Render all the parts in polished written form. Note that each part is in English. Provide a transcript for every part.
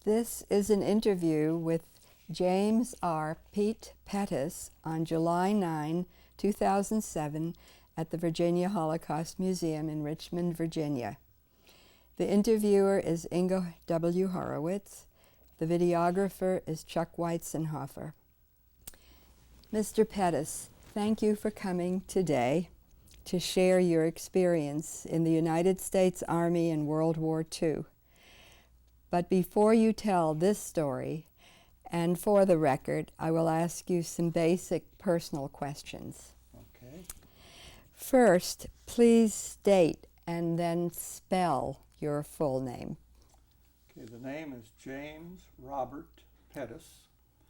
This is an interview with James R. Pete Pettus on July 9, 2007 at the Virginia Holocaust Museum in Richmond, Virginia. The interviewer is Inga W. Horowitz. The videographer is Chuck Weitzenhofer. Mr. Pettus, thank you for coming today to share your experience in the United States Army in World War II. But before you tell this story, and for the record, I will ask you some basic personal questions. Okay. First, please state and then spell your full name. Okay, the name is James Robert Pettus.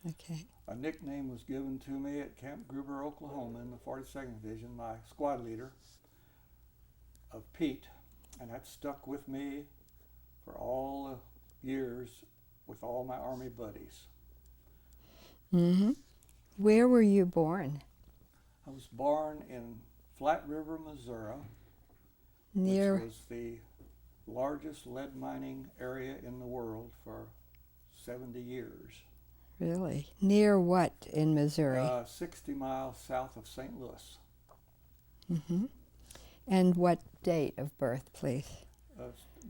Okay. A nickname was given to me at Camp Gruber, Oklahoma in the 42nd Division, my squad leader of Pete, and that stuck with me for all the years with all my Army buddies. Mm-hmm. Where were you born? I was born in Flat River, Missouri, Near which was the largest lead mining area in the world for 70 years. Really? Near what in Missouri? 60 miles south of St. Louis. Mm-hmm. And what date of birth, please?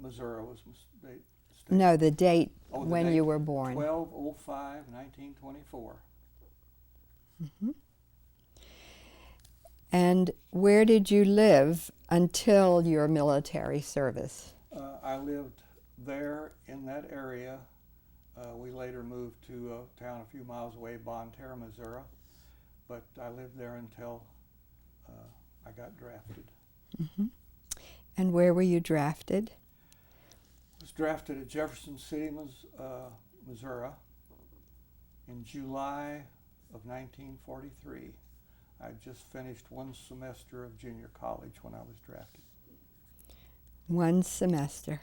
Missouri was state. No, the date Oh, the when date, you were born. 12/05/1924. Mm-hmm. And where did you live until your military service? I lived there in that area. We later moved to a town a few miles away, Bonne Terre, Missouri. But I lived there until I got drafted. Mm-hmm. And where were you drafted? I was drafted at Jefferson City, Missouri in July of 1943. I just finished one semester of junior college when I was drafted. One semester.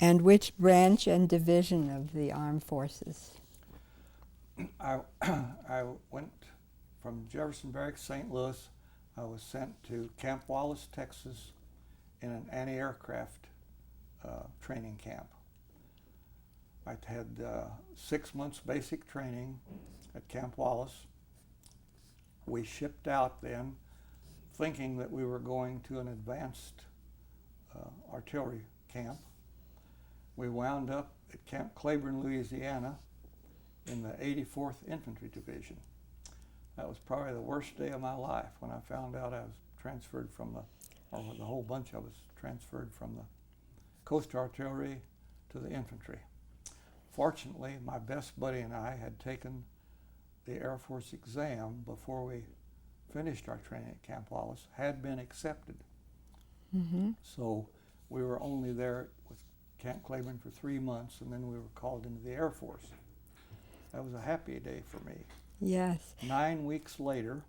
And which branch and division of the armed forces? I went from Jefferson Barracks, St. Louis. I was sent to Camp Wallace, Texas, in an anti-aircraft training camp. I had 6 months basic training at Camp Wallace. We shipped out then, thinking that we were going to an advanced artillery camp. We wound up at Camp Claiborne, Louisiana, in the 84th Infantry Division. That was probably the worst day of my life when I found out I was transferred from the whole bunch of us transferred from the Coast Artillery to the infantry. Fortunately, my best buddy and I had taken the Air Force exam before we finished our training at Camp Wallace, had been accepted. Mm-hmm. So we were only there with Camp Claiborne for 3 months, and then we were called into the Air Force. That was a happy day for me. Yes. 9 weeks later,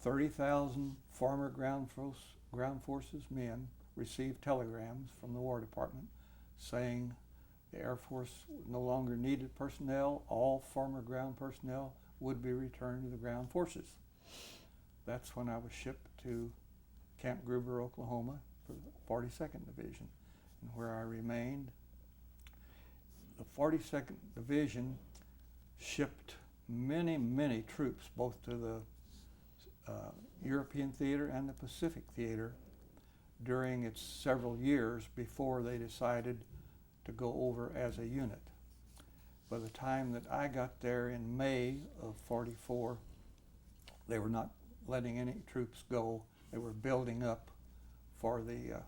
30,000 former ground forces men received telegrams from the War Department saying the Air Force no longer needed personnel. All former ground personnel would be returned to the ground forces. That's when I was shipped to Camp Gruber, Oklahoma for the 42nd Division, and where I remained. The 42nd Division shipped many, many troops both to the European theater and the Pacific theater during its several years before they decided to go over as a unit. By the time that I got there in May of '44, they were not letting any troops go. They were building up for the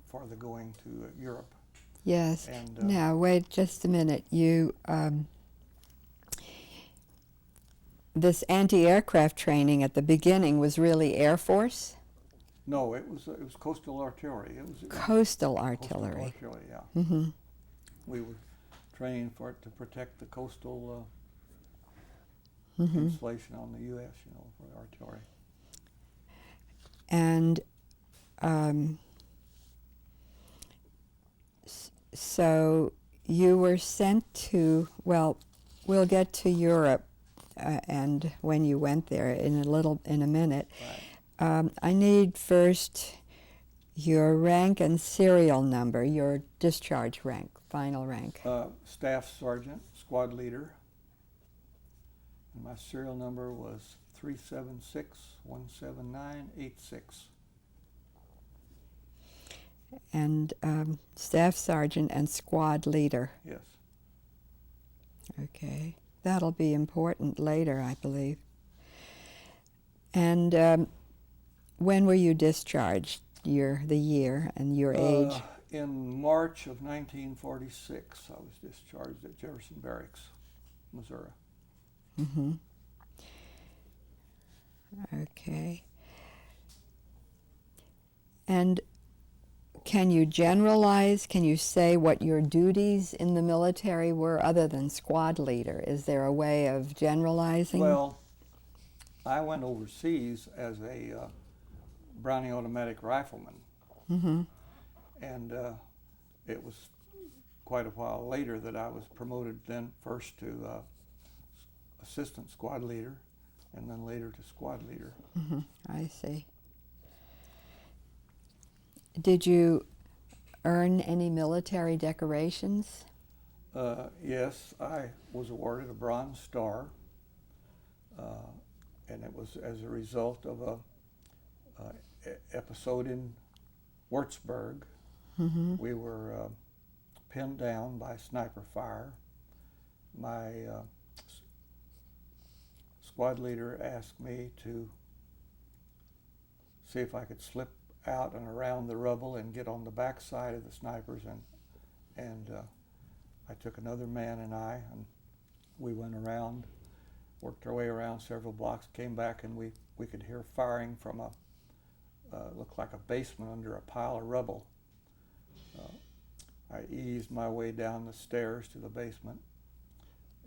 for the going to Europe. Yes. And, now, wait just a minute. You, this anti-aircraft training at the beginning was really Air Force? No, it was coastal artillery. It was Coastal artillery. Coastal artillery, yeah. Mm-hmm. We were training for it to protect the coastal Mm-hmm. installation on the U.S., for artillery. And so you were sent to, well, we'll get to Europe and when you went there in a minute. Right. I need first your rank and serial number, your discharge rank, final rank. Staff Sergeant, Squad Leader. And my serial number was 376-17986. And Staff Sergeant and Squad Leader. Yes. Okay. That'll be important later, I believe. And when were you discharged? The year and your age? In March of 1946, I was discharged at Jefferson Barracks, Missouri. Mm-hmm. Okay. And can you generalize? Can you say what your duties in the military were other than squad leader? Is there a way of generalizing? Well, I went overseas as a Browning automatic rifleman. Mm-hmm. And it was quite a while later that I was promoted then first to assistant squad leader and then later to squad leader. Mm-hmm. I see. Did you earn any military decorations? Yes, I was awarded a Bronze Star, and it was as a result of a episode in Wurzburg. Mm-hmm. We were pinned down by sniper fire. My squad leader asked me to see if I could slip out and around the rubble and get on the back side of the snipers, and I took another man and we went around, worked our way around several blocks, came back, and we could hear firing from looked like a basement under a pile of rubble. I eased my way down the stairs to the basement,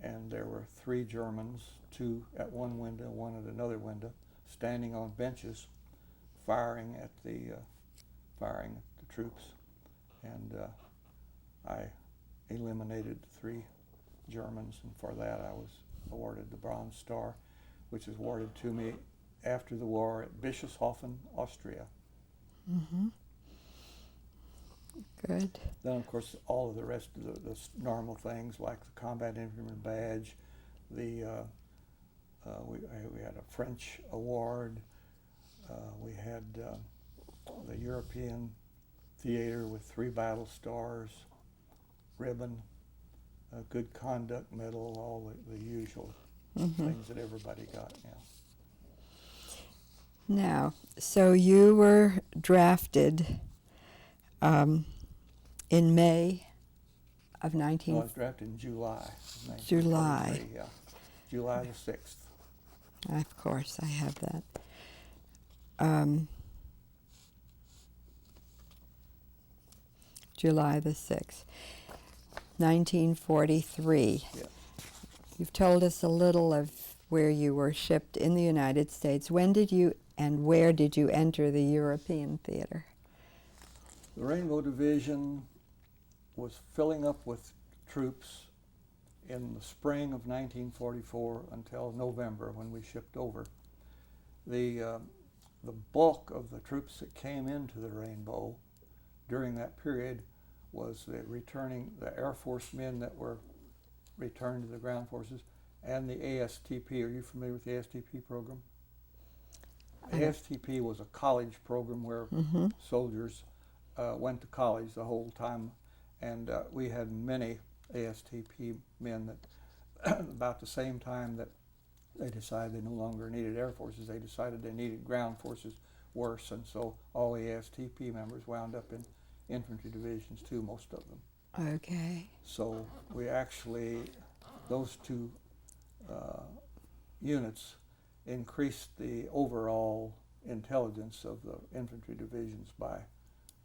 and there were 3 Germans, 2 at one window, 1 at another window, standing on benches, firing at the troops, and I eliminated 3 Germans, and for that I was awarded the Bronze Star, which was awarded to me after the war at Bischofshofen, Austria. Mm-hmm. Good. Then, of course, all of the rest of the normal things like the Combat Infantryman Badge, we had a French award, we had the European Theater with 3 battle stars, ribbon, a Good Conduct Medal, all the usual things that everybody got. Yeah. Now, so you were drafted in May of No, I was drafted in July. July. Yeah, July the 6th. Of course, I have that. July the 6th, 1943. Yeah. You've told us a little of where you were shipped in the United States. When did you and where did you enter the European theater? The Rainbow Division was filling up with troops in the spring of 1944 until November when we shipped over. The bulk of the troops that came into the Rainbow during that period was the Air Force men that were returned to the ground forces and the ASTP. Are you familiar with the ASTP program? ASTP was a college program where soldiers went to college the whole time, and we had many ASTP men that about the same time that they decided they no longer needed air forces, they decided they needed ground forces worse, and so all the ASTP members wound up in infantry divisions too, most of them. Okay. So we actually, those 2 units increased the overall intelligence of the infantry divisions by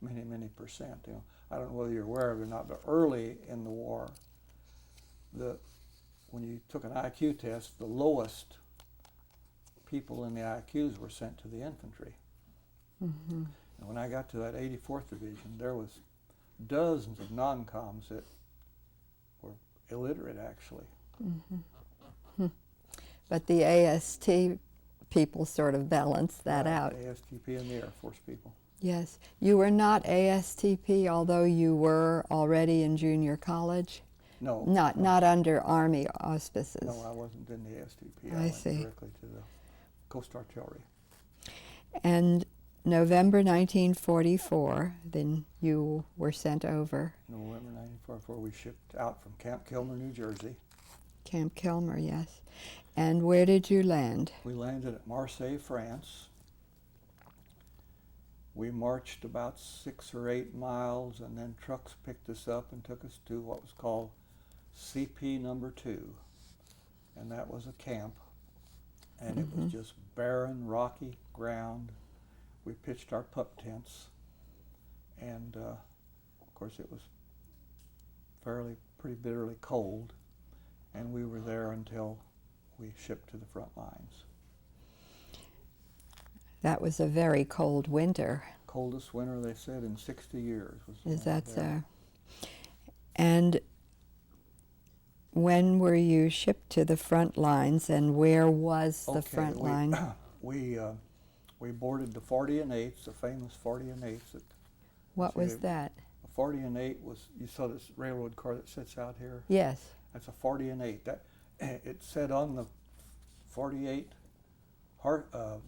many, many percent. You know, I don't know whether you're aware of it or not, but early in the war, when you took an IQ test, the lowest people in the IQs were sent to the infantry. Mm-hmm. And when I got to that 84th Division, there was dozens of non-coms that were illiterate, actually. Mm-hmm. But the AST people sort of balanced that out. ASTP and the Air Force people. Yes. You were not ASTP, although you were already in junior college? No. Not under Army auspices? No, I wasn't in the ASTP. I went see. directly to the Coast Artillery. And November 1944, then you were sent over. November 1944, we shipped out from Camp Kilmer, New Jersey. Camp Kilmer, yes. And where did you land? We landed at Marseille, France. We marched about 6 or 8 miles, and then trucks picked us up and took us to what was called CP number 2. And that was a camp. And it was just barren, rocky ground. We pitched our pup tents. And of course it was pretty bitterly cold. And we were there until we shipped to the front lines. That was a very cold winter. Coldest winter, they said, in 60 years. Is that so? And when were you shipped to the front lines, and where was the front line? We boarded the 40 and 8s, the famous 40 and 8s. What was that? A 40 and 8 was, you saw this railroad car that sits out here? Yes. That's a 40 and 8. It said on the 48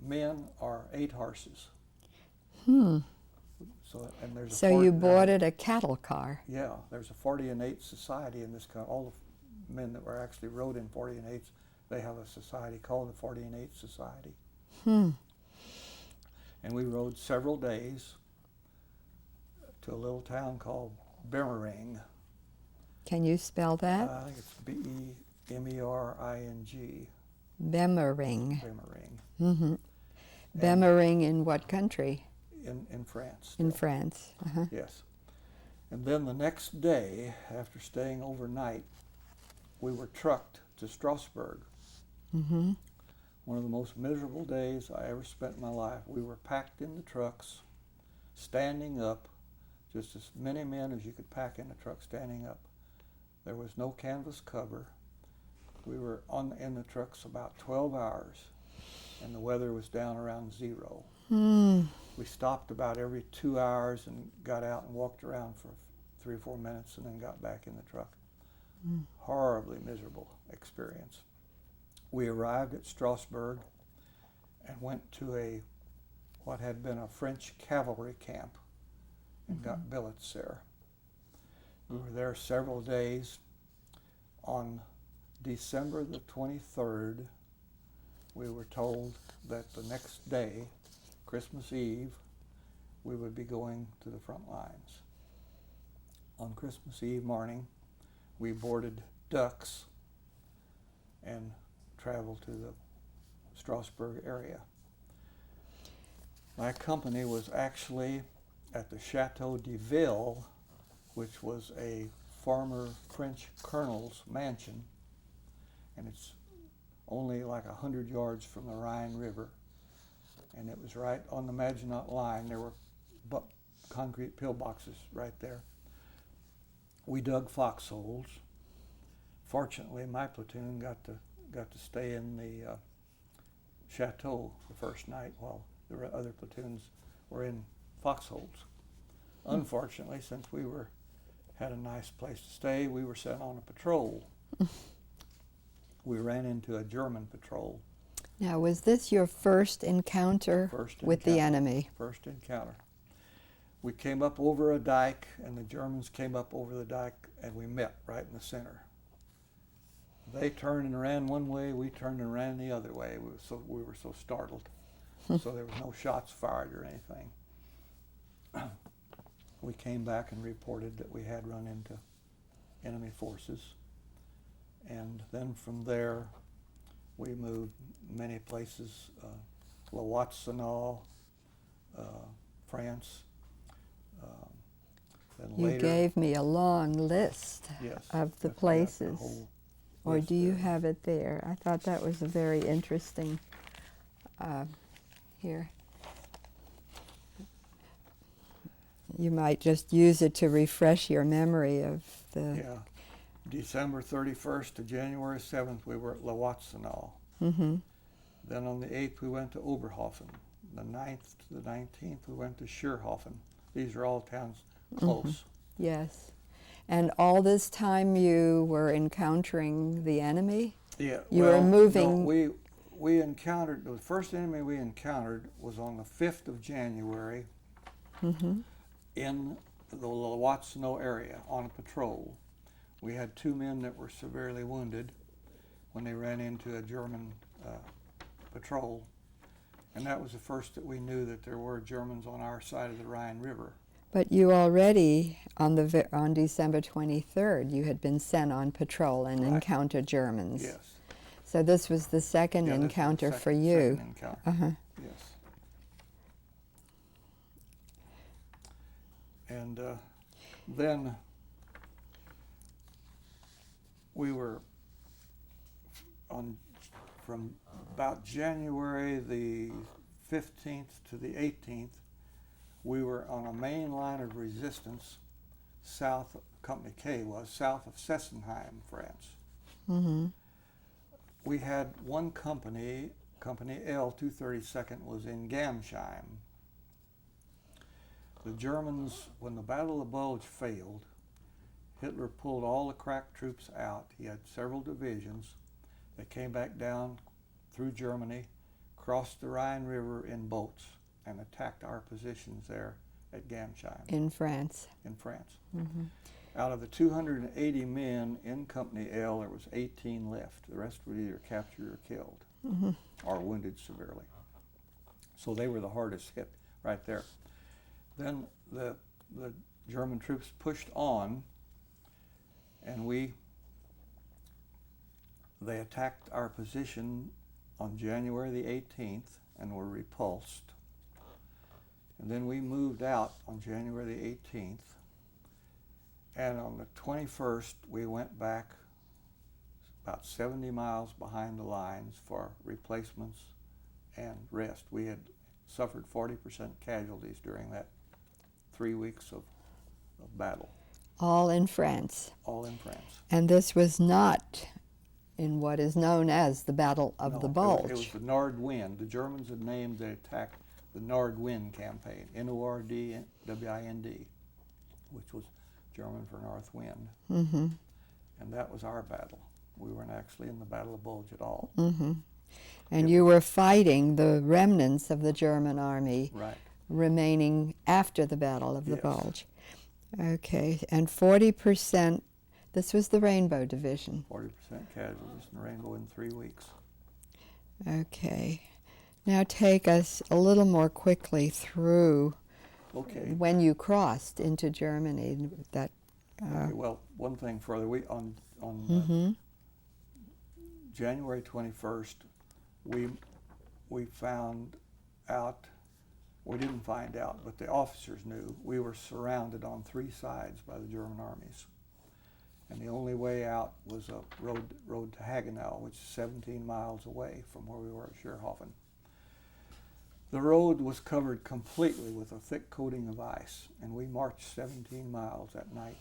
men are 8 horses. So you boarded a cattle car. Yeah, there's a 40 and 8 society in this country. All the men that were actually rode in 40 and 8s, they have a society called the 40 and 8 Society. And we rode several days to a little town called Bemmering. Can you spell that? I think it's Bemering. Bemmering. Bemmering. Bemmering in what country? In France. In France. Yes. And then the next day, after staying overnight, we were trucked to Strasbourg. One of the most miserable days I ever spent in my life. We were packed in the trucks, standing up, just as many men as you could pack in the truck standing up. There was no canvas cover. We were in the trucks about 12 hours, and the weather was down around 0. We stopped about every 2 hours and got out and walked around for 3 or 4 minutes and then got back in the truck. Horribly miserable experience. We arrived at Strasbourg and went to what had been a French cavalry camp and got billets there. We were there several days. On December the 23rd, we were told that the next day, Christmas Eve, we would be going to the front lines. On Christmas Eve morning, we boarded ducks and traveled to the Strasbourg area. My company was actually at the Chateau de Ville, which was a former French colonel's mansion, and it's only like 100 yards from the Rhine River, and it was right on the Maginot Line. There were concrete pillboxes right there. We dug foxholes. Fortunately, my platoon got to stay in the chateau the first night while the other platoons were in foxholes. Unfortunately, since we had a nice place to stay, we were sent on a patrol. We ran into a German patrol. Now, was this your first encounter with the enemy? First encounter. We came up over a dike, and the Germans came up over the dike, and we met right in the center. They turned and ran one way, we turned and ran the other way. We were so startled. So there was no shots fired or anything. We came back and reported that we had run into enemy forces. And then from there, we moved many places, La Watsenal, France. Then you later, gave me a long list of the places. Or do you have it there? I thought that was a very interesting, here. You might just use it to refresh your memory of the... Yeah. December 31st to January 7th, we were at La Watsenal. Mm-hmm. Then on the 8th, we went to Oberhofen. The 9th to the 19th, we went to Schierhofen. These are all towns close. Yes. And all this time you were encountering the enemy? Yeah. You well, were moving. No, we encountered, the first enemy we encountered was on the 5th of January Mm-hmm. in the Watsno area on a patrol. We had 2 men that were severely wounded when they ran into a German patrol. And that was the first that we knew that there were Germans on our side of the Rhine River. But you already, on December 23rd, you had been sent on patrol and Right. encountered Germans. Yes. So this was the second Yeah, this was the encounter for second you. encounter. Uh-huh. Yes. And then we were from about January the 15th to the 18th, we were on a main line of resistance south, Company K was, south of Sessenheim, France. Mm-hmm. We had one company, Company L, 232nd, was in Gamsheim. The Germans, when the Battle of the Bulge failed, Hitler pulled all the crack troops out. He had several divisions. They came back down through Germany, crossed the Rhine River in boats, and attacked our positions there at Gamsheim. In France. In France. Mm-hmm. Out of the 280 men in Company L, there was 18 left. The rest were either captured or killed, Mm-hmm. or wounded severely. So they were the hardest hit right there. Then the German troops pushed on, and they attacked our position on January the 18th and were repulsed. And then we moved out on January the 18th, and on the 21st we went back about 70 miles behind the lines for replacements and rest. We had suffered 40% casualties during that 3 weeks of battle. All in France. All in France. And this was not in what is known as the Battle of the Bulge. It was the Nordwind. The Germans had named the attack the Nordwind campaign, Nordwind, which was German for North Wind. Mm-hmm. And that was our battle. We weren't actually in the Battle of Bulge at all. Mm-hmm. And you were fighting the remnants of the German army Right. remaining after the Battle of the Yes. Bulge. Okay, and 40%, this was the Rainbow Division. 40% casualties in Rainbow in 3 weeks. Okay. Now take us a little more quickly through Okay. when you crossed into Germany. That Okay, well, one thing further, we on mm-hmm. January 21st, we found out, we didn't find out, but the officers knew, we were surrounded on 3 sides by the German armies. And the only way out was a road to Hagenau, which is 17 miles away from where we were at Schierhofen. The road was covered completely with a thick coating of ice, and we marched 17 miles that night.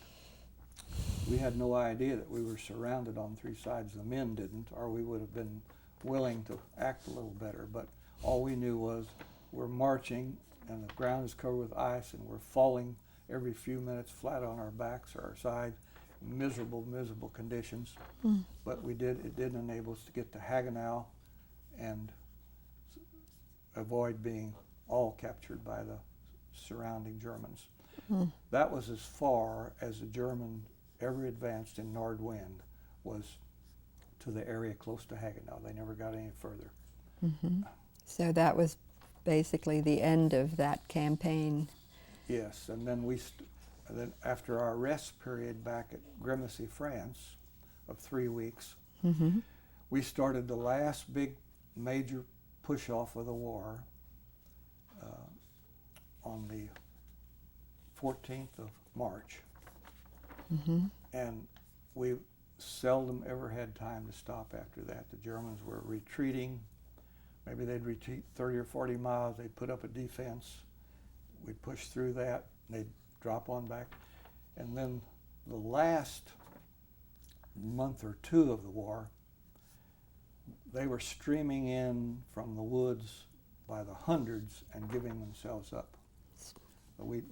We had no idea that we were surrounded on 3 sides. The men didn't, or we would have been willing to act a little better. But all we knew was we're marching, and the ground is covered with ice, and we're falling every few minutes flat on our backs or our sides. Miserable, miserable conditions. Mm. But it did enable us to get to Hagenau and avoid being all captured by the surrounding Germans. Mm. That was as far as the German ever advanced in Nordwind, was to the area close to Hagenau. They never got any further. Mm-hmm. So that was basically the end of that campaign. Yes, and then then after our rest period back at Grimacy, France, of 3 weeks, Mm-hmm. we started the last big major push-off of the war on the 14th of March. Mm-hmm. And we seldom ever had time to stop after that. The Germans were retreating. Maybe they'd retreat 30 or 40 miles. They'd put up a defense. We'd push through that. They'd drop on back. And then the last month or 2 of the war, they were streaming in from the woods by the hundreds and giving themselves up. But we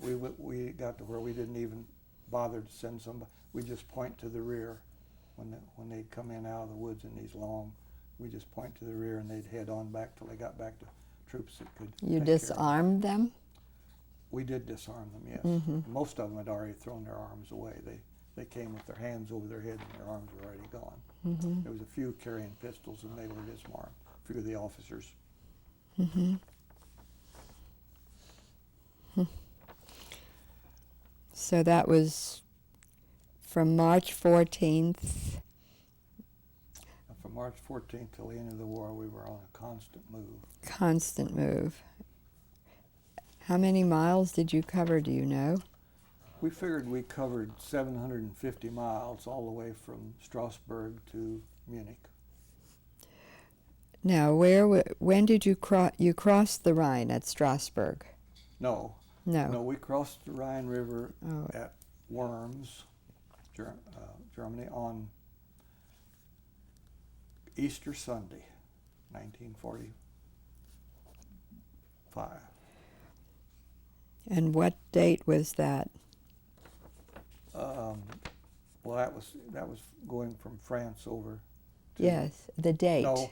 got to where we didn't even bother to send somebody. We just point to the rear when they'd come in out of the woods in these long. We just point to the rear and they'd head on back till they got back to troops that could. You take care of disarmed them? We did disarm them, yes. Mm-hmm. Most of them had already thrown their arms away. They came with their hands over their head and their arms were already gone. Mm-hmm. There was a few carrying pistols and they were disarmed. A few of the officers. Mm-hmm. So that was from March 14th. From March 14th till the end of the war, we were on a constant move. Constant move. How many miles did you cover, do you know? We figured we covered 750 miles all the way from Strasbourg to Munich. Now, when did you crossed the Rhine at Strasbourg? No, we crossed the Rhine River at Worms, Germany, on Easter Sunday, 1945. And what date was that? Well, that was going from France over to... Yes, the date. No,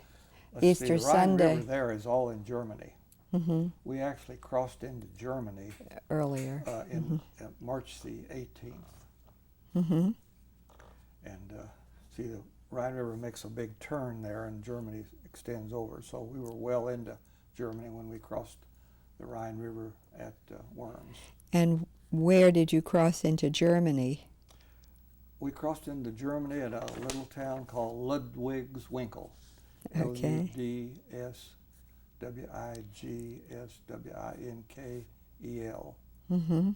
Easter see, the Rhine Sunday. River there is all in Germany. Mm-hmm. We actually crossed into Germany Earlier. in March the 18th. Mm-hmm. And see, the Rhine River makes a big turn there and Germany extends over. So we were well into Germany when we crossed the Rhine River at Worms. And where did you cross into Germany? We crossed into Germany at a little town called Ludwigswinkel. Okay. Ludwigswinkel. Mm-hmm.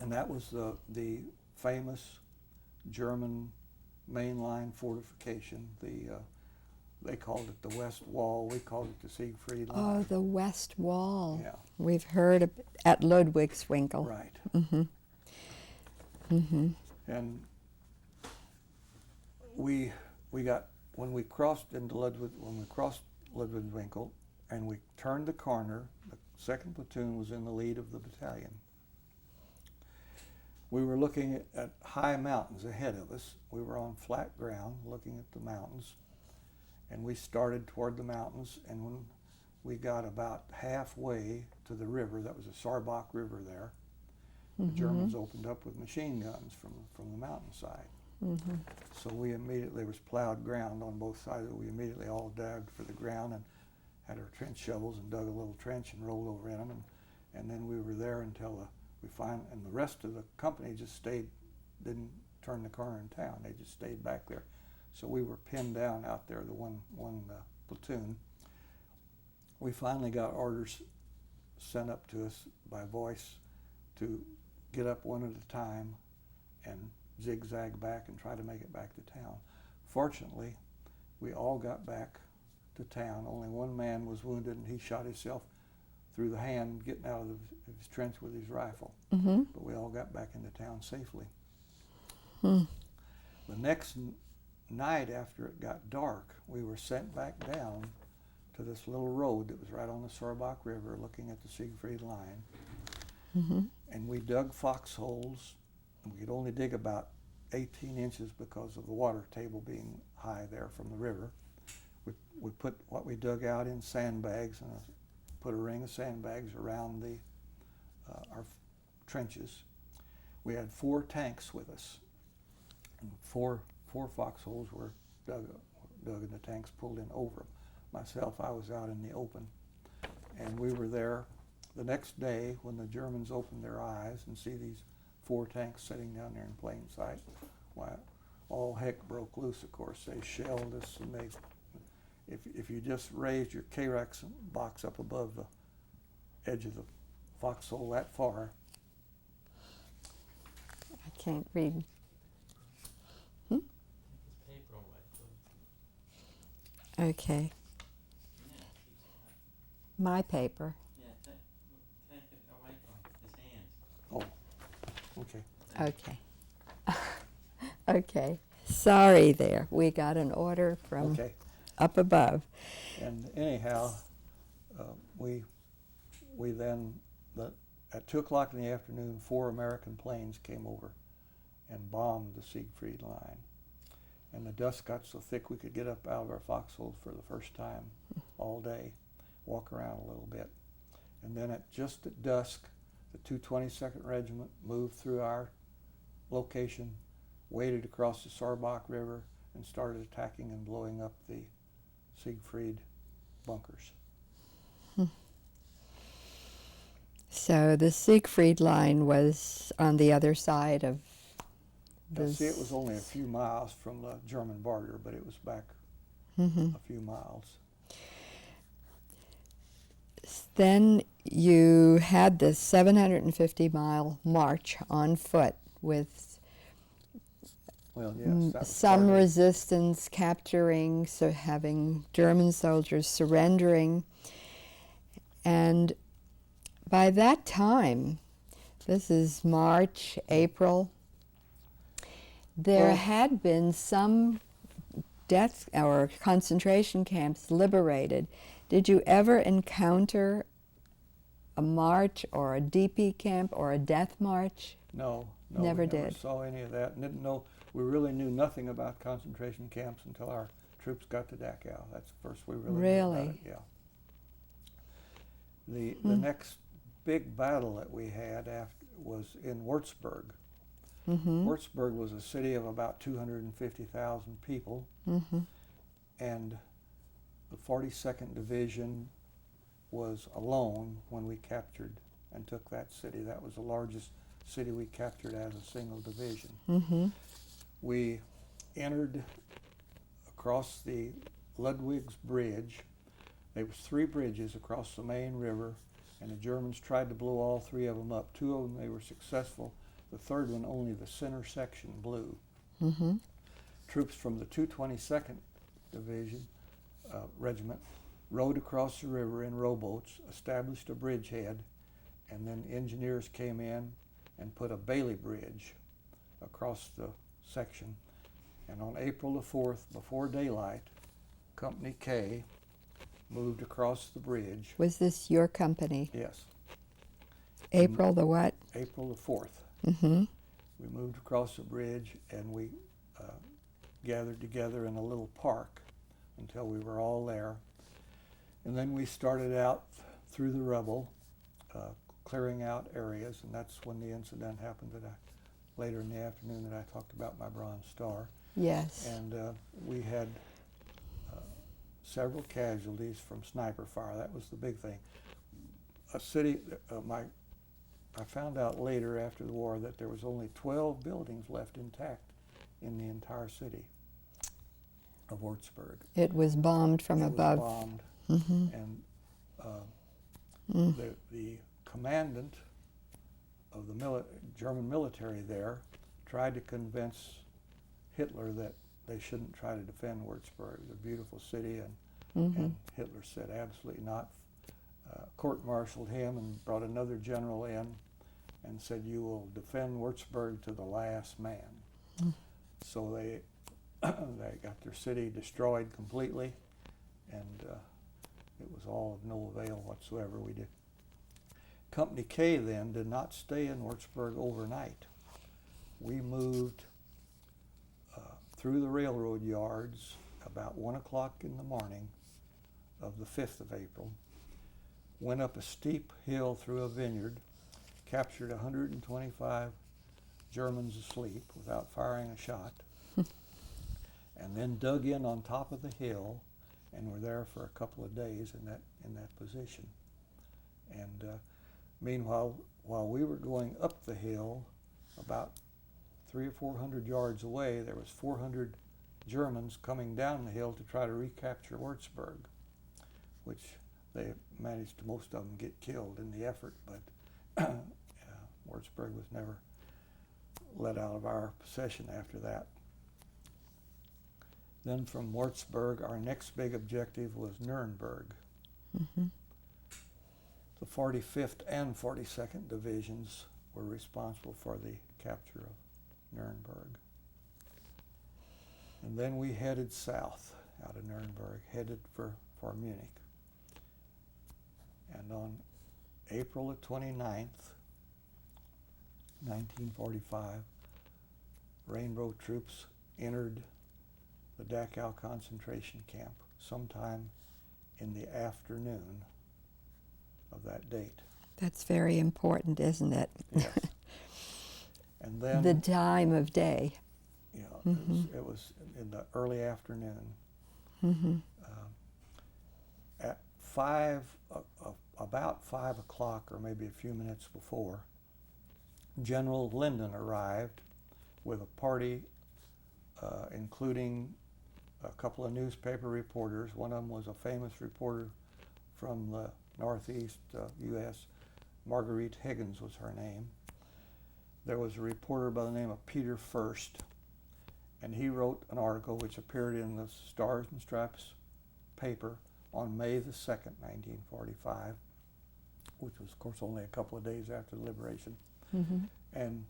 And that was the famous German mainline fortification. They called it the West Wall. We called it the Siegfried Line. Oh, the West Wall. Yeah. We've heard at Ludwigswinkel. Right. Mm-hmm. Mm-hmm. And we got when we crossed Ludwigswinkel and we turned the corner, the second platoon was in the lead of the battalion. We were looking at high mountains ahead of us. We were on flat ground looking at the mountains, and we started toward the mountains, and when we got about halfway to the river, that was a Sarbach River there, the Germans opened up with machine guns from the mountainside. Mm-hmm. So we immediately, there was plowed ground on both sides. We immediately all dug for the ground and had our trench shovels and dug a little trench and rolled over in them. And then we were there until and the rest of the company just stayed, didn't turn the corner in town. They just stayed back there. So we were pinned down out there, the one platoon. We finally got orders sent up to us by voice to get up one at a time and zigzag back and try to make it back to town. Fortunately, we all got back to town. Only one man was wounded, and he shot himself through the hand getting out of his trench with his rifle. Mm-hmm. But we all got back into town safely. Hmm. The next night after it got dark, we were sent back down to this little road that was right on the Sarbach River looking at the Siegfried Line. Mm-hmm. And we dug foxholes. We could only dig about 18 inches because of the water table being high there from the river. We put what we dug out in sandbags and put a ring of sandbags around our trenches. We had 4 tanks with us, and four foxholes were dug and the tanks pulled in over them. Myself, I was out in the open, and we were there the next day when the Germans opened their eyes and see these 4 tanks sitting down there in plain sight. Why, all heck broke loose, of course. They shelled us, and if you just raised your K-Rex box up above the edge of the foxhole that far. I can't read. Okay. My paper. Yeah, take it away from his hands. Oh, okay. Okay. Okay. Sorry there. We got an order from Okay. up above. And anyhow, we then, at 2 o'clock in the afternoon, 4 American planes came over and bombed the Siegfried line. And the dust got so thick we could get up out of our foxholes for the first time all day, walk around a little bit. And then just at dusk, the 222nd Regiment moved through our location, waded across the Sarbach River, and started attacking and blowing up the Siegfried bunkers. So the Siegfried line was on the other side of the... See, it was only a few miles from the German border, but it was back Mhm. a few miles. Then you had this 750-mile march on foot with Well, yes, that was some part of it. resistance capturing, so having German soldiers surrendering. And by that time, this is March, April, there Well- had been some death or concentration camps liberated. Did you ever encounter a march or a DP camp or a death march? No, Never we never did. saw any of that, and didn't know. We really knew nothing about concentration camps until our troops got to Dachau. That's the first we really knew Really? about it. Yeah. The next big battle that we had was in Wurzburg. Mm-hmm. Wurzburg was a city of about 250,000 people, Mm-hmm. and the 42nd Division was alone when we captured and took that city. That was the largest city we captured as a single division. Mm-hmm. We entered across the Ludwig's Bridge. There was 3 bridges across the main river, and the Germans tried to blow all 3 of them up. 2 of them they were successful. The 3rd one, only the center section blew. Mm-hmm. Troops from the 222nd Division Regiment rowed across the river in rowboats, established a bridgehead, and then engineers came in and put a Bailey Bridge across the section. And on April the 4th, before daylight, Company K moved across the bridge. Was this your company? Yes, April the what? April the 4th. Mm-hmm. We moved across the bridge, and we gathered together in a little park until we were all there. And then we started out through the rubble, clearing out areas, and that's when the incident happened later in the afternoon that I talked about, my Bronze Star. Yes. And we had several casualties from sniper fire. That was the big thing. A city, I found out later after the war that there was only 12 buildings left intact in the entire city of Wurzburg. It was bombed from It above. was bombed, Mm-hmm. and the commandant of the German military there tried to convince Hitler that they shouldn't try to defend Wurzburg. It's a beautiful city, and Hitler said absolutely not. Court-martialed him and brought another general in and said, "You will defend Wurzburg to the last man." So they got their city destroyed completely, and it was all of no avail whatsoever. We did. Company K then did not stay in Wurzburg overnight. We moved through the railroad yards about 1 o'clock in the morning of the 5th of April, went up a steep hill through a vineyard, captured 125 Germans asleep without firing a shot, and then dug in on top of the hill and were there for a couple of days in that position. And meanwhile, while we were going up the hill, about 300 or 400 yards away, there was 400 Germans coming down the hill to try to recapture Wurzburg, which they managed to, most of them, get killed in the effort, but Wurzburg was never let out of our possession after that. Then from Wurzburg, our next big objective was Nuremberg. Mm-hmm. The 45th and 42nd Divisions were responsible for the capture of Nuremberg. And then we headed south out of Nuremberg, headed for Munich. And on April the 29th, 1945, Rainbow troops entered the Dachau concentration camp sometime in the afternoon of that date. That's very important, isn't it? Yes. And then The time of day. yeah, Mm-hmm. it was in the early afternoon. Mm-hmm. At about 5 o'clock, or maybe a few minutes before, General Linden arrived with a party, including a couple of newspaper reporters. One of them was a famous reporter from the Northeast U.S. Marguerite Higgins was her name. There was a reporter by the name of Peter First, and he wrote an article which appeared in the Stars and Stripes paper on May the 2nd, 1945, which was, of course, only a couple of days after the liberation. Mm-hmm. And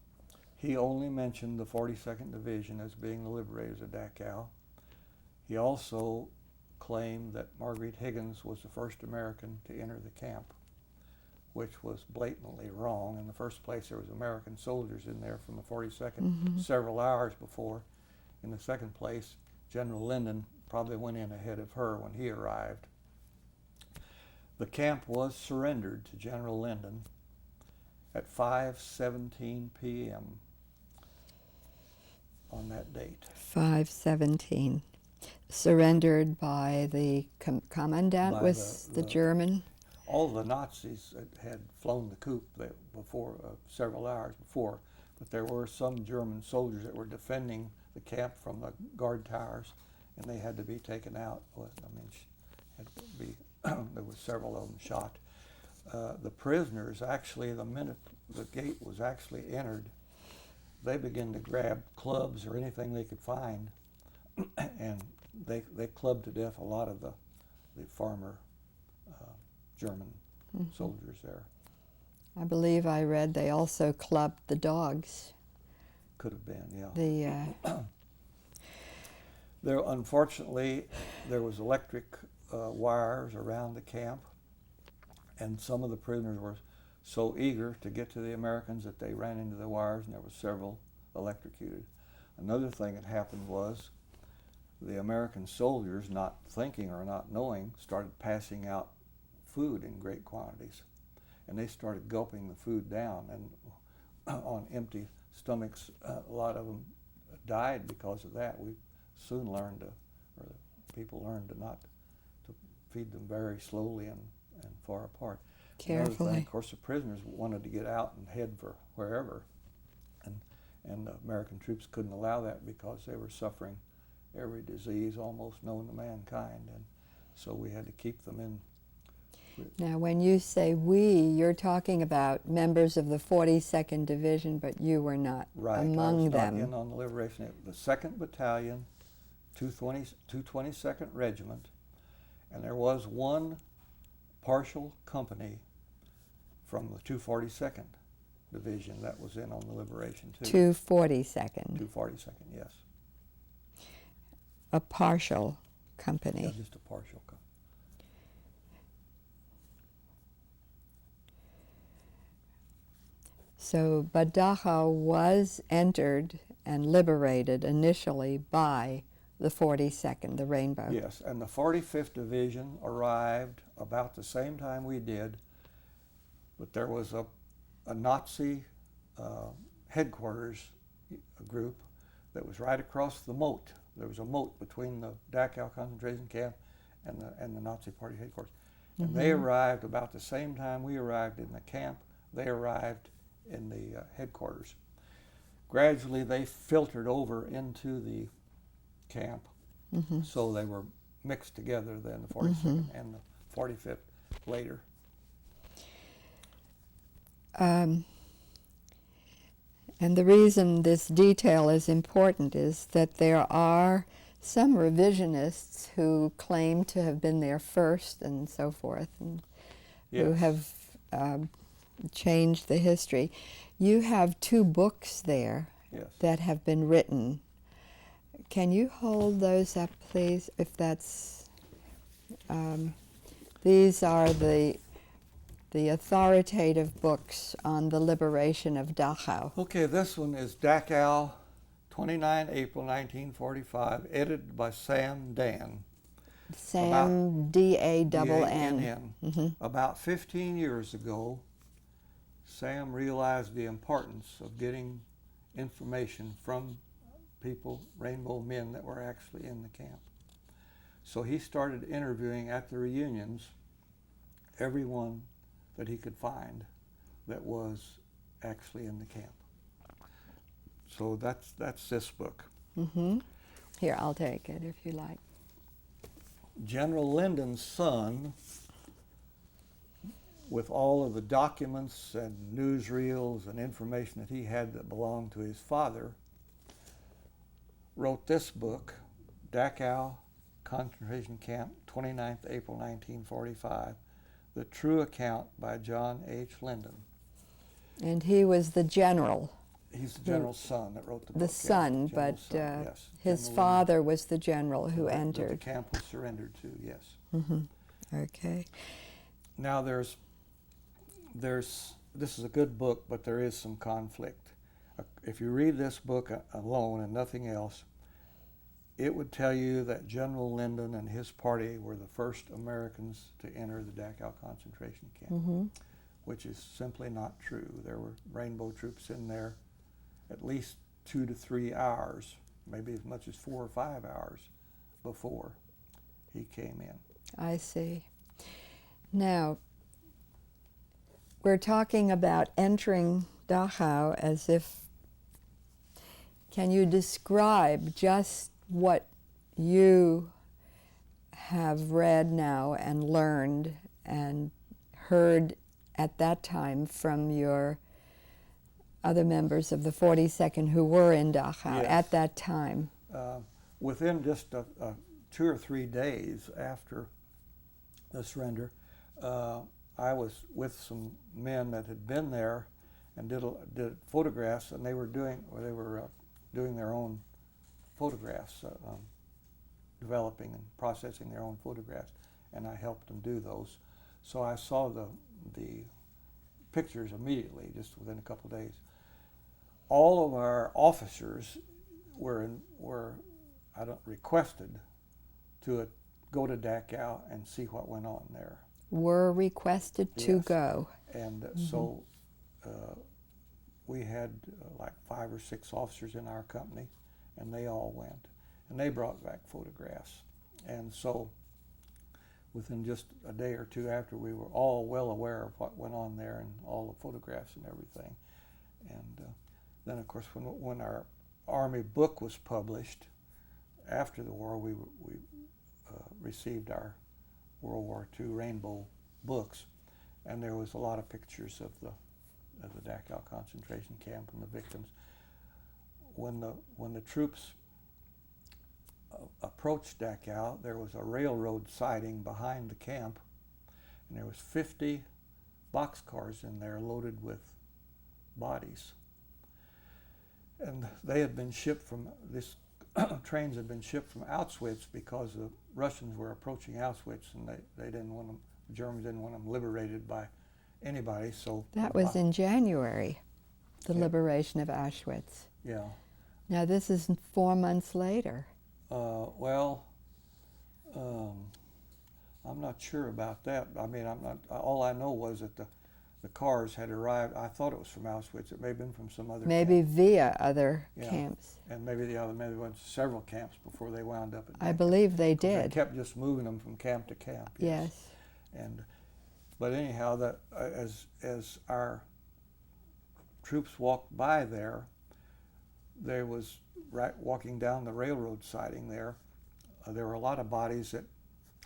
he only mentioned the 42nd Division as being the liberators of Dachau. He also claimed that Marguerite Higgins was the first American to enter the camp, which was blatantly wrong. In the first place, there was American soldiers in there from the 42nd Mm-hmm. several hours before. In the second place, General Linden probably went in ahead of her when he arrived. The camp was surrendered to General Linden at 5:17 p.m. on that date. 5:17. Surrendered by the commandant, By was the German? All the Nazis had flown the coop before, several hours before, but there were some German soldiers that were defending the camp from the guard towers, and they had to be taken out. Had to be, there were several of them shot. The prisoners, actually, the minute the gate was actually entered, they began to grab clubs or anything they could find, and they clubbed to death a lot of the farmer German Mm-hmm. soldiers there. I believe I read they also clubbed the dogs. Could have been, yeah. The There, unfortunately, there was electric wires around the camp, and some of the prisoners were so eager to get to the Americans that they ran into the wires, and there were several electrocuted. Another thing that happened was the American soldiers, not thinking or not knowing, started passing out food in great quantities, and they started gulping the food down, and on empty stomachs, a lot of them died because of that. We soon learned or people learned to feed them very slowly and far apart. Another carefully. thing, of course, the prisoners wanted to get out and head for wherever, and the American troops couldn't allow that because they were suffering every disease almost known to mankind, and so we had to keep them in. Now, when you say we, you're talking about members of the 42nd Division, but you were not Right, among I was them. not in on the liberation. The 2nd Battalion, 222nd Regiment, and there was one partial company from the 242nd Division that was in on the liberation too. 242nd, 242nd, yes. a partial company. Yeah, just a partial company. So, but Dachau was entered and liberated initially by the 42nd, the Rainbow. Yes, and the 45th Division arrived about the same time we did, but there was a Nazi headquarters group that was right across the moat. There was a moat between the Dachau concentration camp and the Nazi Party headquarters. And they arrived about the same time we arrived in the camp. They arrived in the headquarters. Gradually, they filtered over into the camp, so they were mixed together then, the 42nd and the 45th later. And the reason this detail is important is that there are some revisionists who claim to have been there first and so forth, and who Yes. have changed the history. You have two books there Yes. that have been written. Can you hold those up, please, if that's... these are the authoritative books on the liberation of Dachau. Okay, this one is Dachau, 29 April 1945, edited by Sam Dan. Sam, D-A-N-N. D-A-N-N. About 15 years ago, Sam realized the importance of getting information from people, Rainbow men that were actually in the camp. So he started interviewing at the reunions everyone that he could find that was actually in the camp. So that's this book. Here, I'll take it if you like. General Lyndon's son, with all of the documents and newsreels and information that he had that belonged to his father, wrote this book, Dachau Concentration Camp, 29th April 1945, The True Account by John H. Lyndon. And he was the general. He's the general's son that wrote the book. The son, but yes. his General father was the general who Lyndon, that entered. the camp was surrendered to, yes. Okay. Now this is a good book, but there is some conflict. If you read this book alone and nothing else, it would tell you that General Lyndon and his party were the first Americans to enter the Dachau concentration camp, which is simply not true. There were Rainbow troops in there at least 2 to 3 hours, maybe as much as 4 or 5 hours before he came in. I see. Now, we're talking about entering Dachau as if... Can you describe just what you have read now and learned and heard at that time from your other members of the 42nd who were in Dachau at that time? Within just 2 or 3 days after the surrender, I was with some men that had been there and did photographs, and they were doing their own photographs, developing and processing their own photographs, and I helped them do those. So I saw the pictures immediately, just within a couple of days. All of our officers were requested to go to Dachau and see what went on there. Were requested to go. And so we had like 5 or 6 officers in our company, and they all went. And they brought back photographs. And so within just a day or two after, we were all well aware of what went on there and all the photographs and everything. And then, of course, when our Army book was published after the war, we received our World War II Rainbow books, and there was a lot of pictures of the Dachau concentration camp and the victims. When the troops approached Dachau, there was a railroad siding behind the camp, and there was 50 boxcars in there loaded with bodies. And they had been shipped from trains had been shipped from Auschwitz because the Russians were approaching Auschwitz, and they didn't want them. The Germans didn't want them liberated by anybody. So that was in January, the liberation of Auschwitz. Yeah. Now this is 4 months later. I'm not sure about that. I mean, I'm not. All I know was that the cars had arrived. I thought it was from Auschwitz. It may have been from some other maybe camp. Via other camps. And maybe maybe went to several camps before they wound up at Dachau. I believe they did. They kept just moving them from camp to camp. Yes. But anyhow, as our troops walked by there was walking down the railroad siding there. There were a lot of bodies that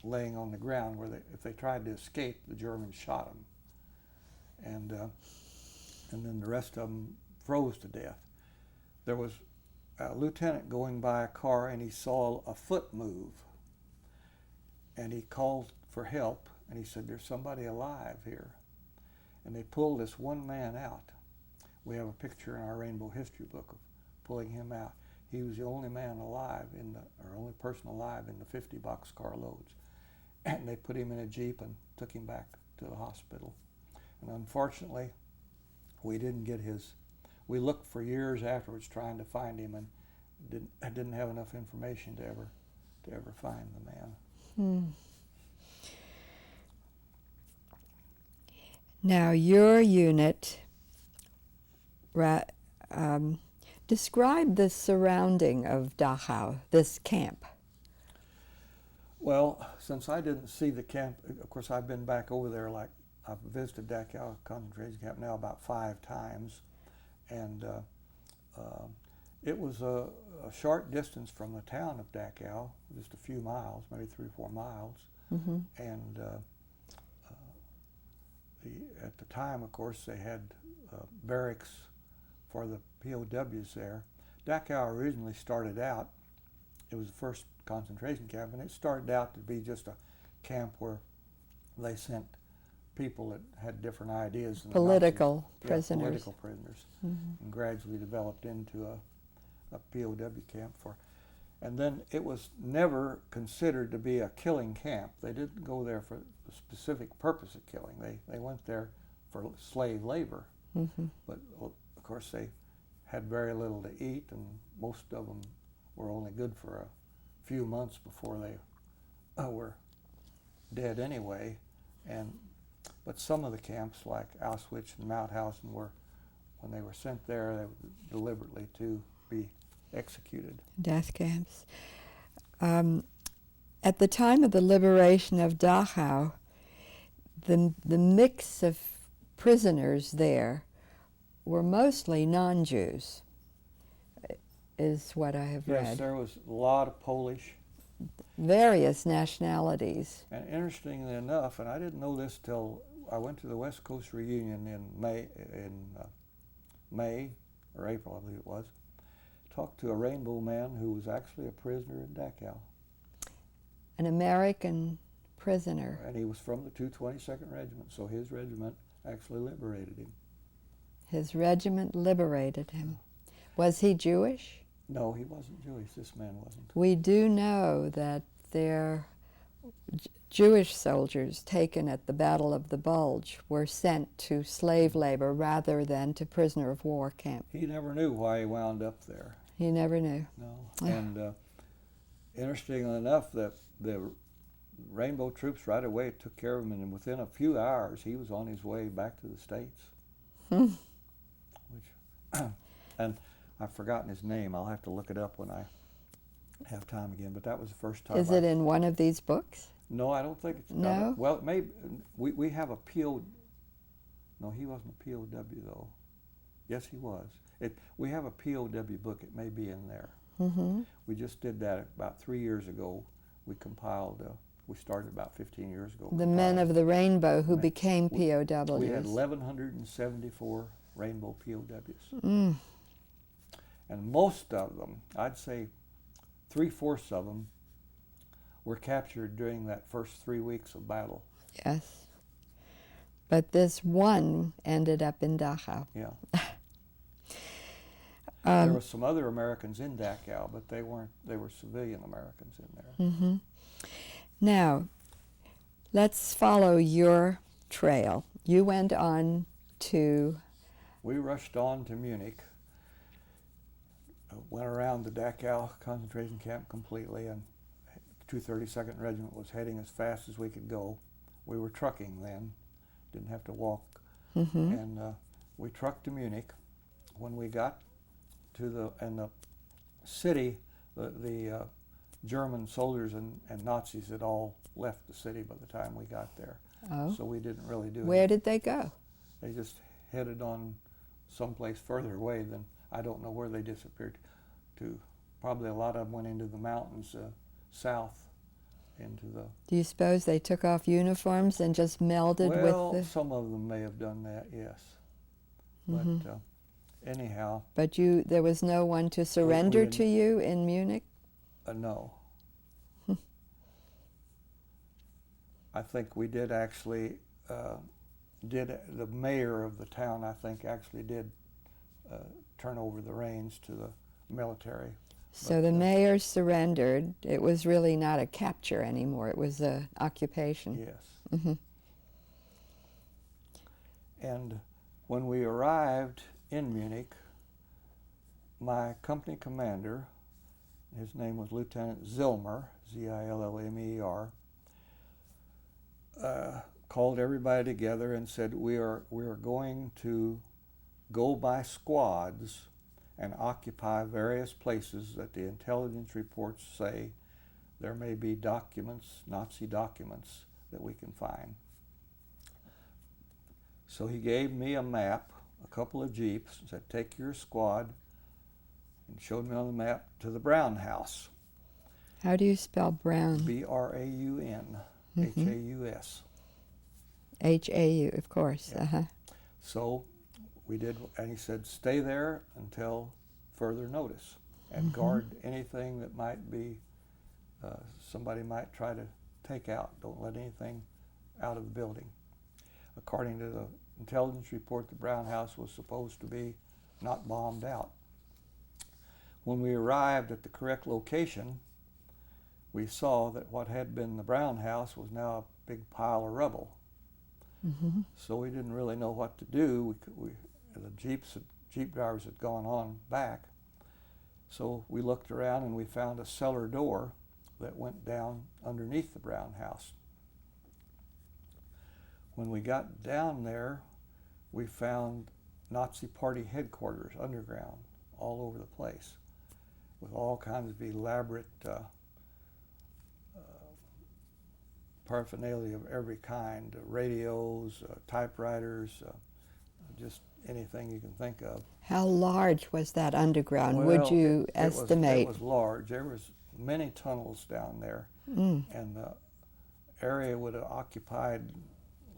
laying on the ground where if they tried to escape, the Germans shot them. And then the rest of them froze to death. There was a lieutenant going by a car, and he saw a foot move. And he called for help, and he said, "There's somebody alive here." And they pulled this one man out. We have a picture in our Rainbow History book of pulling him out. He was the only man alive or only person alive in the 50 boxcar loads. And they put him in a Jeep and took him back to the hospital. And unfortunately, we didn't get we looked for years afterwards trying to find him, and didn't have enough information to ever find the man. Now, your unit, describe the surrounding of Dachau, this camp. Well, since I didn't see the camp, of course I've been back over there, like I've visited Dachau concentration camp now about 5 times, and it was a short distance from the town of Dachau, just a few miles, maybe 3 or 4 miles, and at the time, of course, they had barracks for the POWs there. Dachau originally started out, it was the first concentration camp, and it started out to be just a camp where they sent people that had different ideas than Political the Nazis. prisoners. Yeah, political prisoners, and gradually developed into a POW camp and then it was never considered to be a killing camp. They didn't go there for the specific purpose of killing. They went there for slave labor. But of course they had very little to eat, and most of them were only good for a few months before they were dead anyway. But some of the camps, like Auschwitz and Mauthausen, when they were sent there, they were deliberately to be executed. Death camps. At the time of the liberation of Dachau, the mix of prisoners there were mostly non-Jews, is what I have read. Yes, there was a lot of Polish. Various nationalities. And interestingly enough, and I didn't know this till I went to the West Coast reunion in May or April, I believe it was. Talked to a Rainbow man who was actually a prisoner in Dachau. An American prisoner. And he was from the 222nd Regiment, so his regiment actually liberated him. His regiment liberated him. Was he Jewish? No, he wasn't Jewish. This man wasn't. We do know that their Jewish soldiers taken at the Battle of the Bulge were sent to slave labor rather than to prisoner of war camp. He never knew why he wound up there. He never knew. No. And interestingly enough, the Rainbow troops right away took care of him, and within a few hours he was on his way back to the States. And I've forgotten his name. I'll have to look it up when I have time again, but that was the first time. Is it in one of these books? No, I don't think it's. No? Well, it may. We have a PO. No, he wasn't a POW though. Yes, he was. We have a POW book. It may be in there. We just did that about 3 years ago. We compiled. We started about 15 years ago. The Men of the Rainbow who became POWs. We had 1,174 Rainbow POWs. And most of them, I'd say 3/4 of them, were captured during that first 3 weeks of battle. Yes. But this one ended up in Dachau. Yeah. There were some other Americans in Dachau, but they weren't. They were civilian Americans in there. Now, let's follow your trail. You went on to... We rushed on to Munich, went around the Dachau concentration camp completely, and 232nd Regiment was heading as fast as we could go. We were trucking then, didn't have to walk. And we trucked to Munich. When we got to the city, the German soldiers and Nazis had all left the city by the time we got there. Oh. So we didn't really do Where anything. did they go? They just headed on someplace further away than, I don't know where they disappeared to. Probably a lot of them went into the mountains south into the... Do you suppose they took off uniforms and just melded Well, with the... some of them may have done that, yes. But anyhow... But there was no one to surrender to you in Munich? No. I think we did actually, the mayor of the town, I think, actually did turn over the reins to the military So the mayor surrendered. It was really not a capture anymore. It was a occupation. Yes. Hmm. And when we arrived in Munich, my company commander, his name was Lieutenant Zillmer, Zillmer, called everybody together and said, we are going to go by squads and occupy various places that the intelligence reports say there may be documents, Nazi documents, that we can find. So he gave me a map, a couple of jeeps, and said, take your squad, and showed me on the map to the Brown House. How do you spell Brown? Braun, Haus. H-A-U, of course. Yeah. Uh-huh. So we did, and he said, stay there until further notice, and guard anything that might be, somebody might try to take out. Don't let anything out of the building. According to the intelligence report, the Brown House was supposed to be not bombed out. When we arrived at the correct location, we saw that what had been the Brown House was now a big pile of rubble. Mm-hmm. So we didn't really know what to do. The jeep drivers had gone on back. So we looked around and we found a cellar door that went down underneath the Brown House. When we got down there, we found Nazi Party headquarters underground all over the place with all kinds of elaborate paraphernalia of every kind, radios, typewriters, just anything you can think of. How large was that underground, would you estimate? It was large. There was many tunnels down there, Mm. and the area would have occupied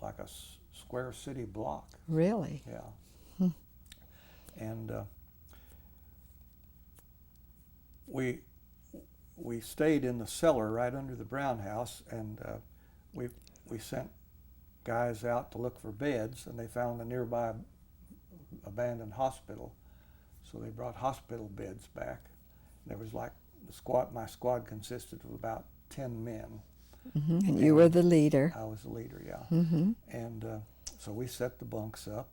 like a square city block. Really? Yeah. Hmm. And we stayed in the cellar right under the Brown House, and we sent guys out to look for beds, and they found a nearby abandoned hospital, so they brought hospital beds back. There was like my squad consisted of about 10 men. Mm-hmm. And you were the leader. I was the leader, yeah. Mm-hmm. And so we set the bunks up.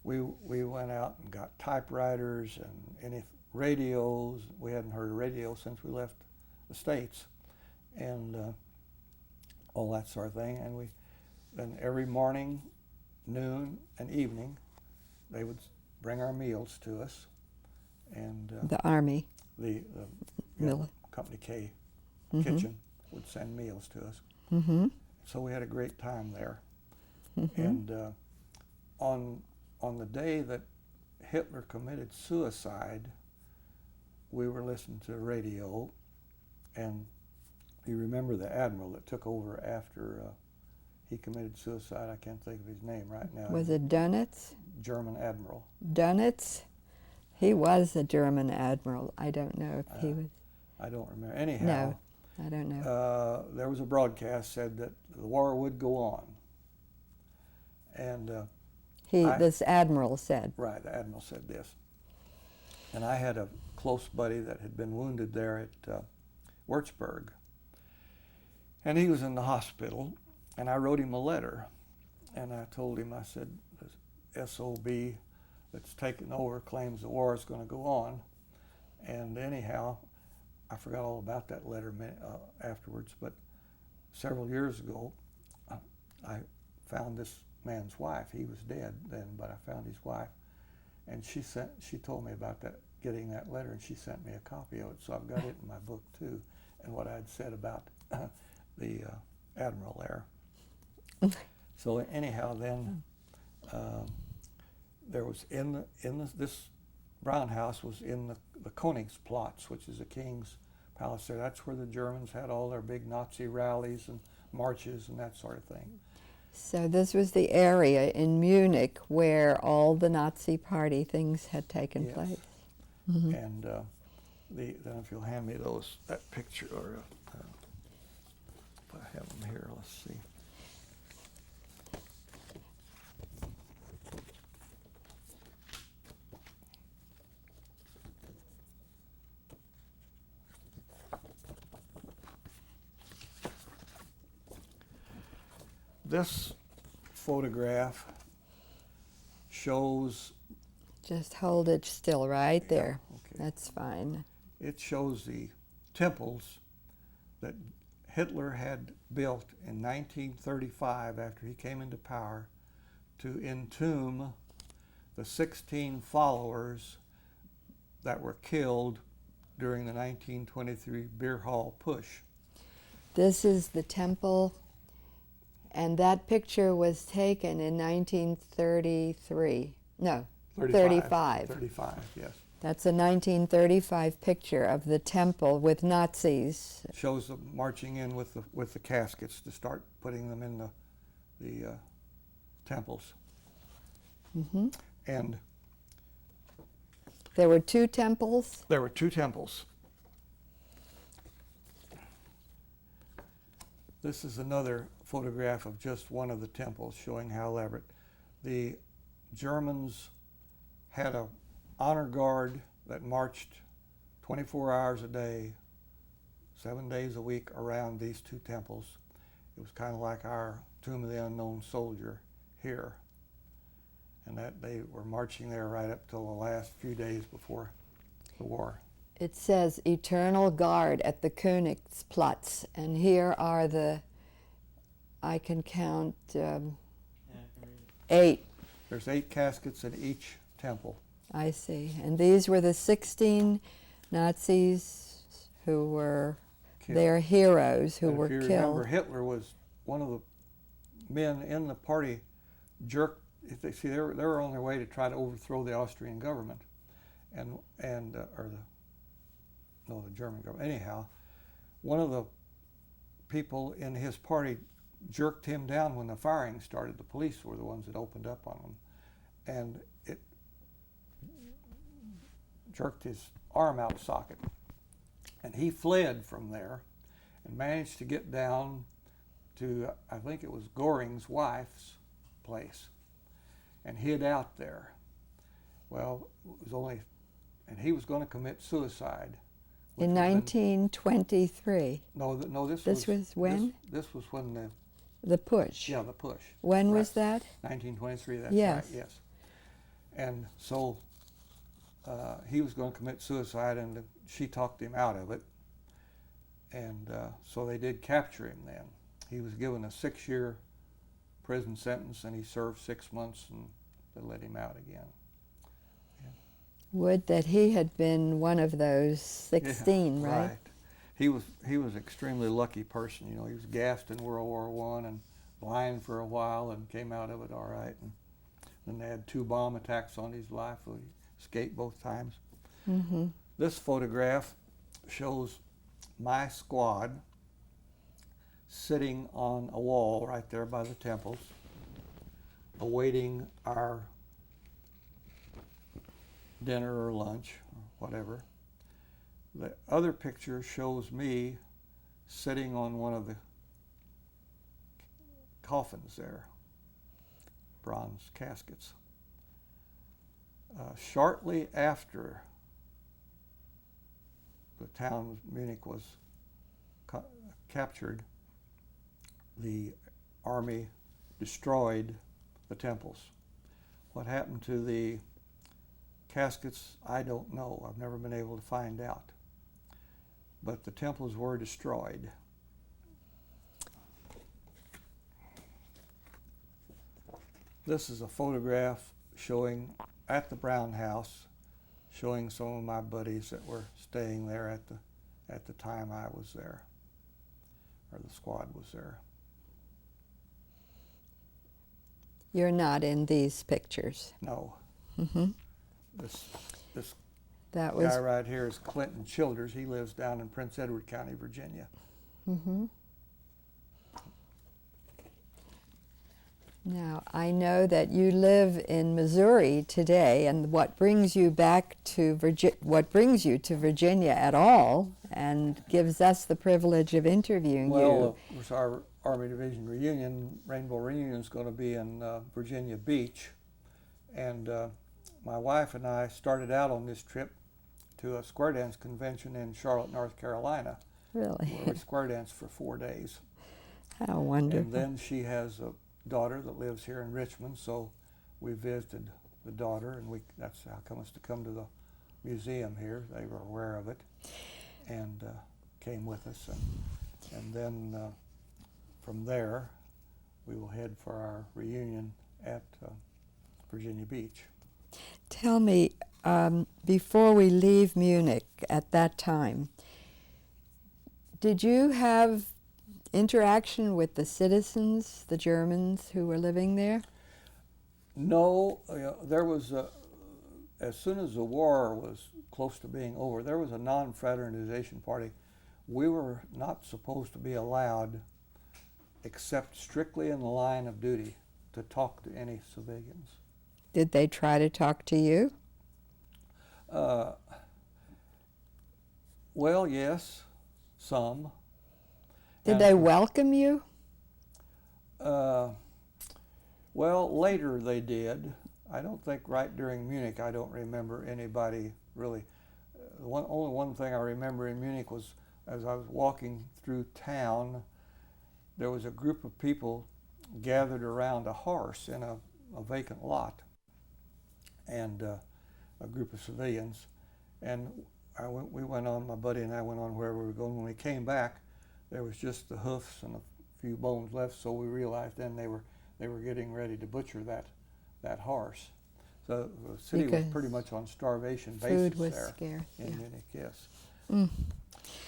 We went out and got typewriters and any radios. We hadn't heard a radio since we left the States, and all that sort of thing. And then every morning, noon, and evening, they would bring our meals to us. And The Army. the Mil- Company K Mhm. kitchen would send meals to us. Mm-hmm. So we had a great time there. Mm-hmm. And on the day that Hitler committed suicide, we were listening to the radio, and you remember the admiral that took over after he committed suicide? I can't think of his name right now. Was it Dönitz? German admiral. Dönitz? He was a German admiral. I don't know if he was. I don't remember. Anyhow, No, I don't know. there was a broadcast said that the war would go on. And This admiral said. right, the admiral said this. And I had a close buddy that had been wounded there at Wurzburg. And he was in the hospital, and I wrote him a letter. And I told him, I said, the SOB that's taken over claims the war is going to go on. And anyhow, I forgot all about that letter afterwards, but several years ago, I found this man's wife. He was dead then, but I found his wife. And she told me about getting that letter, and she sent me a copy of it, so I've got it in my book too, and what I'd said about the admiral there. So anyhow, then there was this Brown House was in the Königsplatz, which is the king's palace there. That's where the Germans had all their big Nazi rallies and marches and that sort of thing. So this was the area in Munich where all the Nazi Party things had taken Yes. place. Mm-hmm. And then if you'll hand me that picture, or if I have them here, let's see. This photograph shows, Just hold it still right there. okay. That's fine. It shows the temples that Hitler had built in 1935 after he came into power to entomb the 16 followers that were killed during the 1923 beer hall push. This is the temple, and that picture was taken in 1933. No, 35. 35, yes. That's a 1935 picture of the temple with Nazis. It shows them marching in with the caskets to start putting them in the temples. Hmm. And There were two temples. there were two temples. This is another photograph of just one of the temples showing how elaborate. The Germans had a honor guard that marched 24 hours a day, 7 days a week around these two temples. It was kind of like our Tomb of the Unknown Soldier here. And that they were marching there right up till the last few days before the war. It says Eternal Guard at the Königsplatz, and here are I can count Yeah, I can read it. 8. There's 8 caskets in each temple. I see. And these were the 16 Nazis who were Killed. their heroes who And were if you killed. remember, Hitler was one of the men in the party jerked. They were on their way to try to overthrow the Austrian government, or the German government. Anyhow, one of the people in his party jerked him down when the firing started. The police were the ones that opened up on him, and it jerked his arm out of socket. And he fled from there and managed to get down to, I think it was Göring's wife's place, and hid out there. Well, and he was going to commit suicide. In 1923. No, this was when? This was when The push. the push. When was Right. that? 1923, that's Yes. right, yes. And so he was going to commit suicide, and she talked him out of it. And so they did capture him then. He was given a 6-year prison sentence, and he served 6 months, and they let him out again. Would that he had been one of those 16, Yeah, right? He was an extremely lucky person. You know, he was gassed in World War I and blind for a while, and came out of it all right. And then they had 2 bomb attacks on his life. He escaped both times. Mm-hmm. This photograph shows my squad sitting on a wall right there by the temples, awaiting our dinner or lunch or whatever. The other picture shows me sitting on one of the coffins there, bronze caskets. Shortly after the town of Munich was captured, the army destroyed the temples. What happened to the caskets, I don't know. I've never been able to find out. But the temples were destroyed. This is a photograph showing at the Brown House, showing some of my buddies that were staying there at the time I was there, or the squad was there. You're not in these pictures. No. Mm-hmm. This That was. guy right here is Clinton Childers. He lives down in Prince Edward County, Virginia. Mm-hmm. Now, I know that you live in Missouri today, and what brings you back to what brings you to Virginia at all, and gives us the privilege of interviewing you. Well, it was our Army Division reunion. Rainbow Reunion is going to be in Virginia Beach, and my wife and I started out on this trip to a square dance convention in Charlotte, North Carolina, Really? where we square danced for 4 days. How wonderful. And then she has a daughter that lives here in Richmond, so we visited the daughter, and that's how come us to come to the museum here. They were aware of it and came with us. And then from there, we will head for our reunion at Virginia Beach. Tell me, before we leave Munich at that time, did you have interaction with the citizens, the Germans who were living there? No, there was as soon as the war was close to being over, there was a non-fraternization party. We were not supposed to be allowed, except strictly in the line of duty, to talk to any civilians. Did they try to talk to you? Well, yes, some. Did they welcome you? Well, later they did. I don't think right during Munich, I don't remember anybody really. Only one thing I remember in Munich was as I was walking through town, there was a group of people gathered around a horse in a vacant lot, and a group of civilians. And we went on, my buddy and I went on wherever we were going. When we came back, there was just the hoofs and a few bones left, so we realized then they were getting ready to butcher that horse. So the city was pretty much on starvation basis food was there scarce, in yeah. Munich, yes. Mm.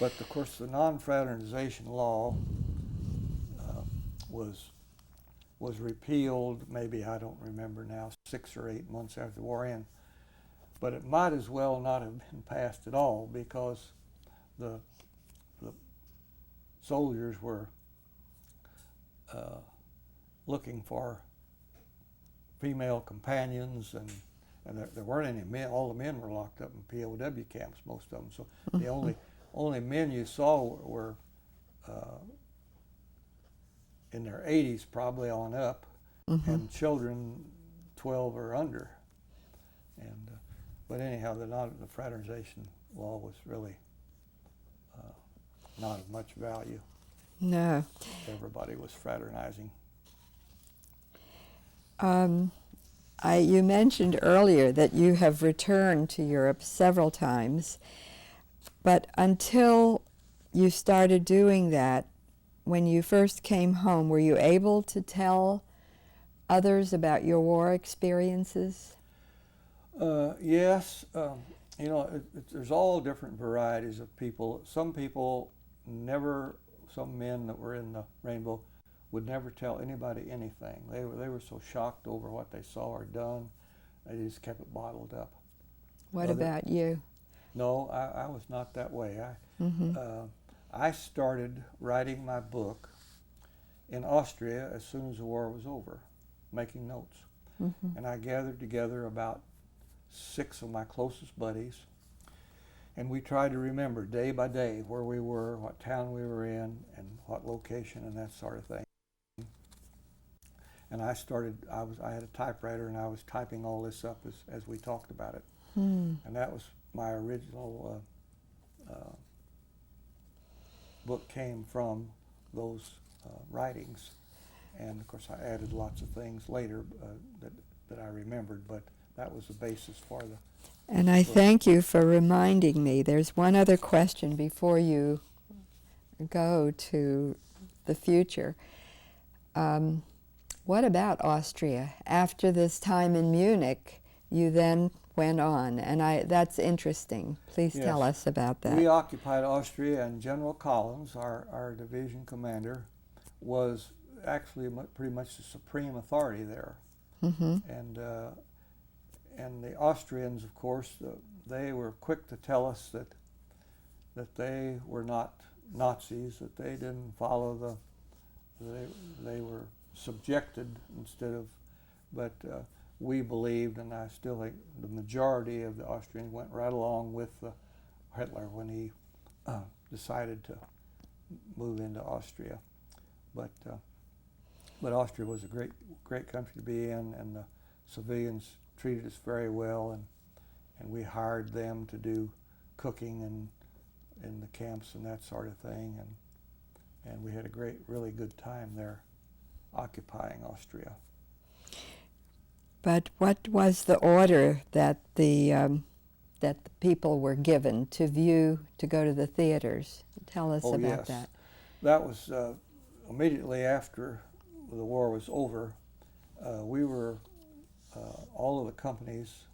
But of course the non-fraternization law was repealed, maybe, I don't remember now, 6 or 8 months after the war ended. But it might as well not have been passed at all, because the soldiers were looking for female companions, and there weren't any men. All the men were locked up in POW camps, most of them. So the only men you saw were in their 80s, probably on up, and children 12 or under. And but anyhow, the fraternization law was really not of much value. No. Everybody was fraternizing. You mentioned earlier that you have returned to Europe several times, but until you started doing that, when you first came home, were you able to tell others about your war experiences? Yes. You know, there's all different varieties of people. Some people some men that were in the Rainbow would never tell anybody anything. They were so shocked over what they saw or done, they just kept it bottled up. What about you? No, I was not that way. I started writing my book in Austria as soon as the war was over, making notes. And I gathered together about 6 of my closest buddies, and we tried to remember day by day where we were, what town we were in, and what location, and that sort of thing. And I had a typewriter, and I was typing all this up as we talked about it. And that was my original book, came from those writings. And of course I added lots of things later that I remembered, but that was the basis for the And I thank you for reminding me. There's one other question before you go to the future. What about Austria? After this time in Munich, you then went on, and that's interesting. Please tell us about that. We occupied Austria, and General Collins, our division commander, was actually pretty much the supreme authority there. And the Austrians, of course, they were quick to tell us that they were not Nazis, that they didn't follow they were subjected instead of, but we believed, and I still think the majority of the Austrians went right along with Hitler when he decided to move into Austria. But Austria was a great country to be in, and the civilians treated us very well, and we hired them to do cooking and in the camps and that sort of thing, and we had a really good time there occupying Austria. But what was the order that the people were given to view, to go to the theaters? Tell us about yes. that. That was immediately after the war was over. We were, all of the companies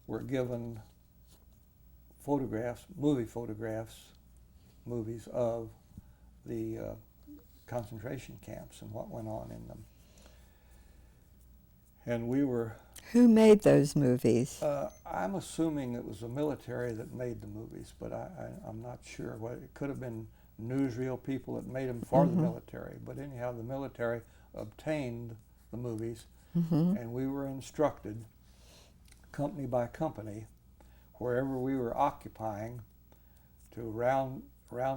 were given photographs, movies of the concentration camps and what went on in them. And we were... Who made those movies? I'm assuming it was the military that made the movies, but I'm not sure. It could have been newsreel people that made them for the military. But anyhow, the military obtained the movies, and we were instructed, company by company, wherever we were occupying, to round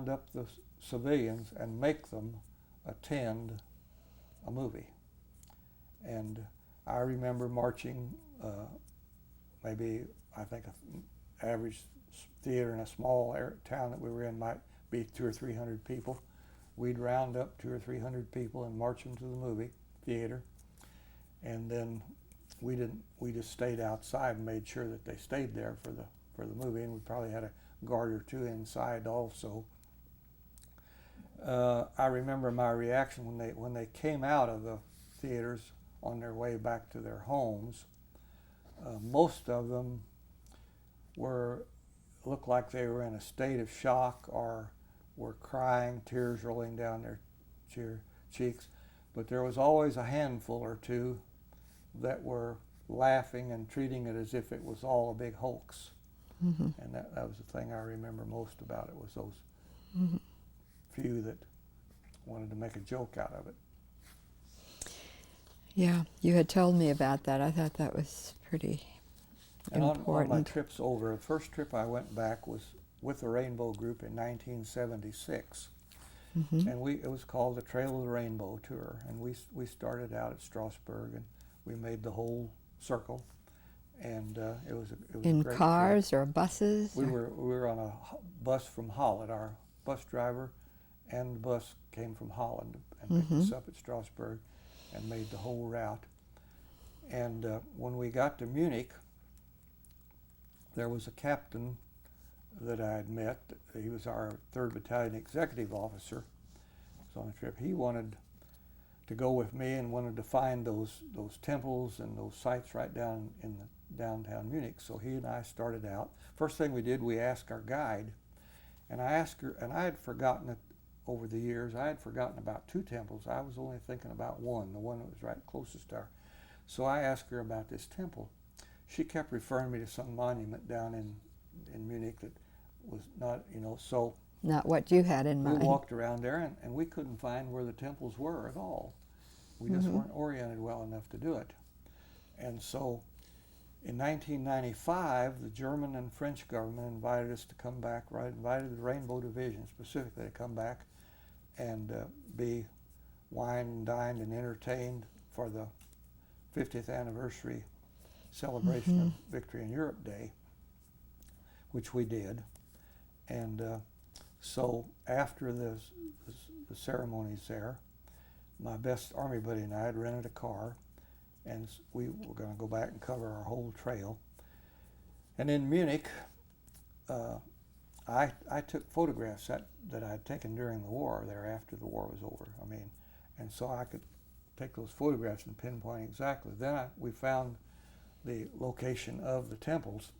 up the civilians and make them attend a movie. And I remember marching, maybe, I think an average theater in a small town that we were in might be 200 or 300 people. We'd round up 200 or 300 people and march them to the movie theater. And then we just stayed outside and made sure that they stayed there for the movie, and we probably had a guard or two inside also. I remember my reaction when they came out of the theaters on their way back to their homes. Most of them looked like they were in a state of shock or were crying, tears rolling down their cheeks. But there was always a handful or two that were laughing and treating it as if it was all a big hoax. And that was the thing I remember most about it, was those few that wanted to make a joke out of it. Yeah, you had told me about that. I thought that was pretty important. On my trips over, the first trip I went back was with the Rainbow Group in 1976. And it was called the Trail of the Rainbow Tour. And we started out at Strasbourg, and we made the whole circle. And it was in a great cars trip. or buses? We were on a bus from Holland. Our bus driver and the bus came from Holland and picked us up at Strasbourg and made the whole route. And when we got to Munich, there was a captain that I had met. He was our 3rd Battalion Executive Officer. He was on a trip. He wanted to go with me and wanted to find those temples and those sites right down in the downtown Munich. So he and I started out. First thing we did, we asked our guide, and I asked her, and I had forgotten it over the years. I had forgotten about 2 temples. I was only thinking about one, the one that was right closest to her. So I asked her about this temple. She kept referring me to some monument down in Munich that was not, so Not what you had in mind. we walked around there, and we couldn't find where the temples were at all. We just weren't oriented well enough to do it. And so in 1995, the German and French government invited us to come back, invited the Rainbow Division specifically to come back and be wined, dined, and entertained for the 50th anniversary celebration of Victory in Europe Day, which we did. And so after the ceremonies there, my best Army buddy and I had rented a car, and we were going to go back and cover our whole trail. And in Munich, I took photographs that I had taken during the war there after the war was over. And so I could take those photographs and pinpoint exactly. Then we found the location of the temples,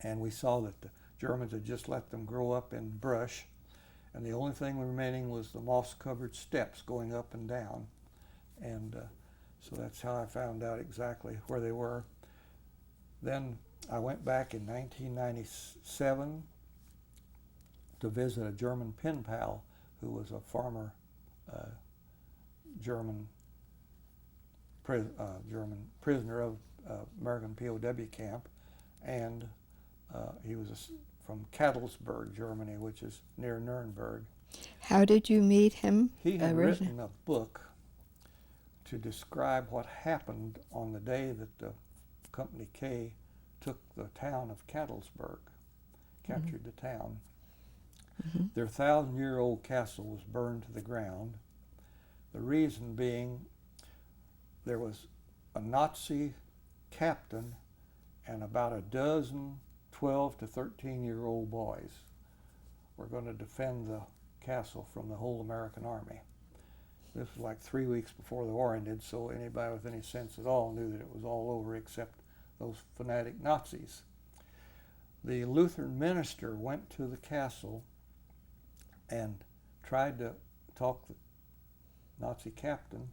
and we saw that the Germans had just let them grow up in brush, and the only thing remaining was the moss-covered steps going up and down. And so that's how I found out exactly where they were. Then I went back in 1997 to visit a German pen pal who was a former German prisoner of American POW camp, and he was from Cadelsberg, Germany, which is near Nuremberg. How did you meet him? He had written a book to describe what happened on the day that the Company K took the town of Cadelsberg, captured the town. Their 1,000-year-old castle was burned to the ground. The reason being there was a Nazi captain and about a dozen 12 to 13-year-old boys were going to defend the castle from the whole American army. This was like 3 weeks before the war ended, so anybody with any sense at all knew that it was all over except those fanatic Nazis. The Lutheran minister went to the castle and tried to talk the Nazi captain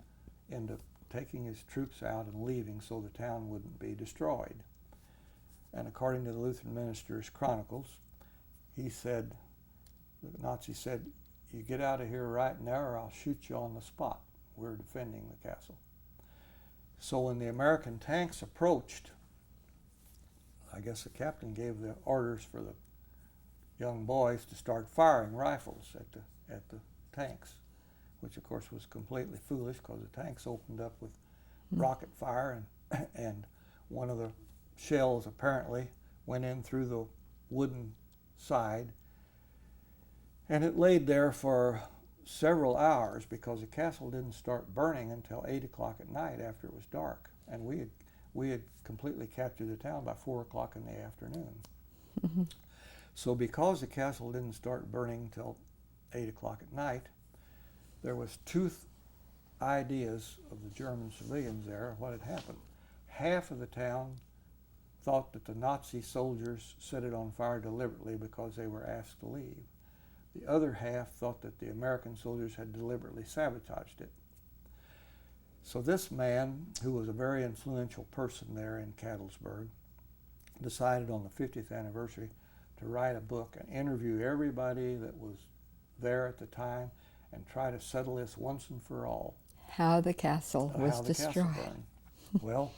into taking his troops out and leaving so the town wouldn't be destroyed. And according to the Lutheran minister's chronicles, he said, the Nazi said, "You get out of here right now or I'll shoot you on the spot. We're defending the castle." So when the American tanks approached, I guess the captain gave the orders for the young boys to start firing rifles at the tanks, which of course was completely foolish because the tanks opened up with rocket fire, and one of the shells apparently went in through the wooden side, and it laid there for several hours because the castle didn't start burning until 8 o'clock at night after it was dark, and we had completely captured the town by 4 o'clock in the afternoon. So because the castle didn't start burning until 8 o'clock at night, there was two ideas of the German civilians there of what had happened. Half of the town thought that the Nazi soldiers set it on fire deliberately because they were asked to leave. The other half thought that the American soldiers had deliberately sabotaged it. So this man, who was a very influential person there in Cattlesburg, decided on the 50th anniversary to write a book and interview everybody that was there at the time and try to settle this once and for all. How the castle was destroyed. Well,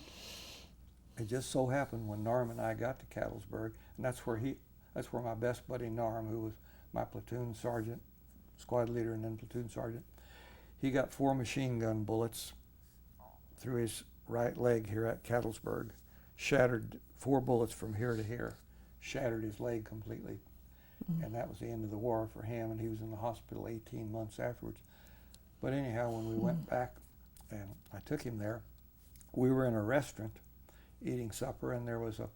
it just so happened when Norm and I got to Cattlesburg, and that's where my best buddy Norm, who was my platoon sergeant, squad leader and then platoon sergeant, he got 4 machine gun bullets through his right leg here at Cattlesburg, shattered 4 bullets from here to here, shattered his leg completely. And that was the end of the war for him, and he was in the hospital 18 months afterwards. But anyhow, when we went back and I took him there, we were in a restaurant eating supper, and there was a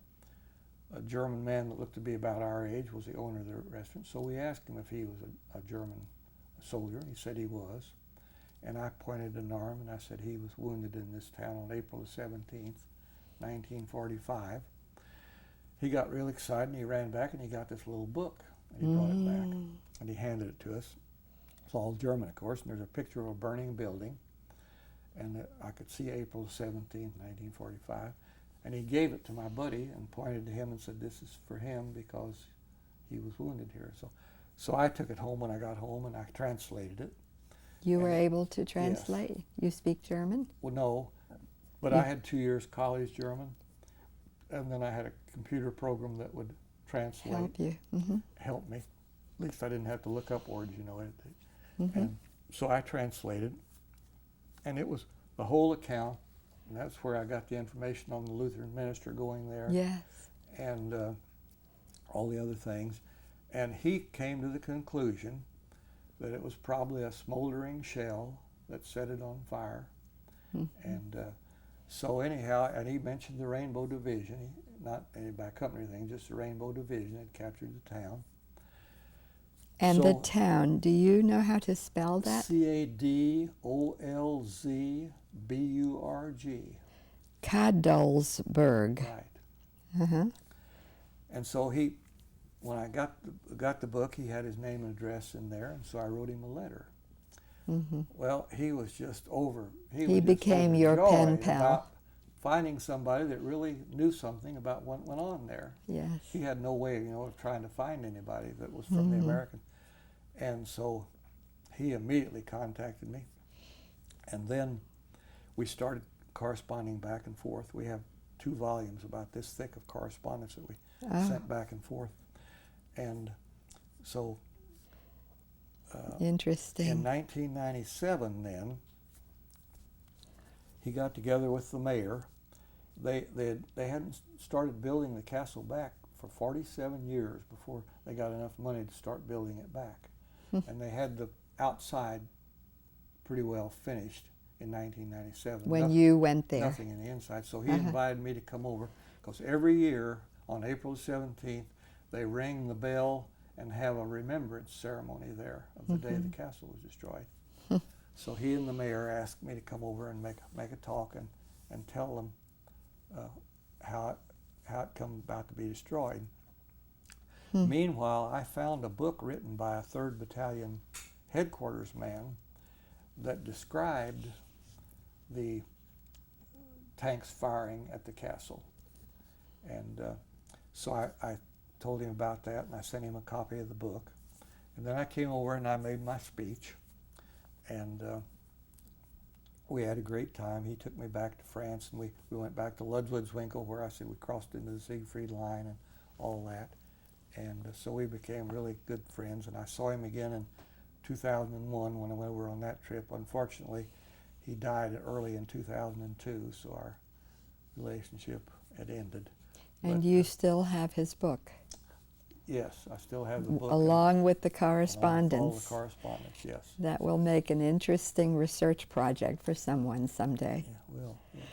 German man that looked to be about our age was the owner of the restaurant. So we asked him if he was a German soldier. He said he was. And I pointed to Norm and I said he was wounded in this town on April the 17th, 1945. He got real excited and he ran back and he got this little book and he brought it back and he handed it to us. It's all German, of course, and there's a picture of a burning building, and I could see April 17th, 1945. And he gave it to my buddy and pointed to him and said, "This is for him because he was wounded here." So I took it home when I got home and I translated it. You were able to translate? Yes. You speak German? Well, no, but I had 2 years college German, and then I had a computer program that would translate. Help you. Help me. At least I didn't have to look up words, you know. And so I translated, and it was the whole account, and that's where I got the information on the Lutheran minister going there. Yes. And all the other things. And he came to the conclusion that it was probably a smoldering shell that set it on fire. And so anyhow, and he mentioned the Rainbow Division, not any bad company or anything, just the Rainbow Division had captured the town. And so, the town, do you know how to spell that? Cadolzburg. Cadolzburg. Right. And so he, when I got the book, he had his name and address in there, and so I wrote him a letter. Well, he was just over. He became your pen pal. About finding somebody that really knew something about what went on there. Yes. He had no way, of trying to find anybody that was from the American. And so he immediately contacted me. And then we started corresponding back and forth. We have 2 volumes about this thick of correspondence that we sent back and forth. And so interesting. In 1997 then, he got together with the mayor. They hadn't started building the castle back for 47 years before they got enough money to start building it back. And they had the outside pretty well finished in 1997. When you went there. Nothing in the inside. So he invited me to come over, because every year on April 17th, they ring the bell and have a remembrance ceremony there of the day the castle was destroyed. So he and the mayor asked me to come over and make a talk and tell them how it come about to be destroyed. Meanwhile, I found a book written by a 3rd Battalion headquarters man that described the tanks firing at the castle. And so I told him about that, and I sent him a copy of the book. And then I came over and I made my speech, and we had a great time. He took me back to France, and we went back to Ludwigswinkel, where I said we crossed into the Siegfried Line and all that. And so we became really good friends, and I saw him again in 2001 when I went over on that trip. Unfortunately, he died early in 2002, so our relationship had ended. And But, you still have his book? Yes, I still have the book. Along with the Along with correspondence. all the correspondence, yes. That will make an interesting research project for someone someday. Yeah, will. Yes.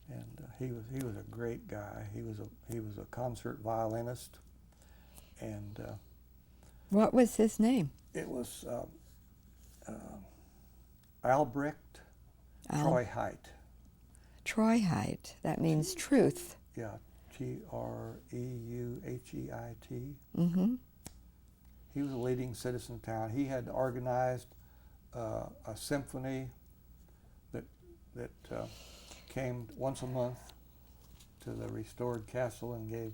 And he was a great guy. He was a concert violinist, and What was his name? it was Albrecht Treuheit. Treuheit. That means truth. Yeah, Treuheit. Mm-hmm. He was a leading citizen of town. He had organized a symphony that came once a month to the restored castle and gave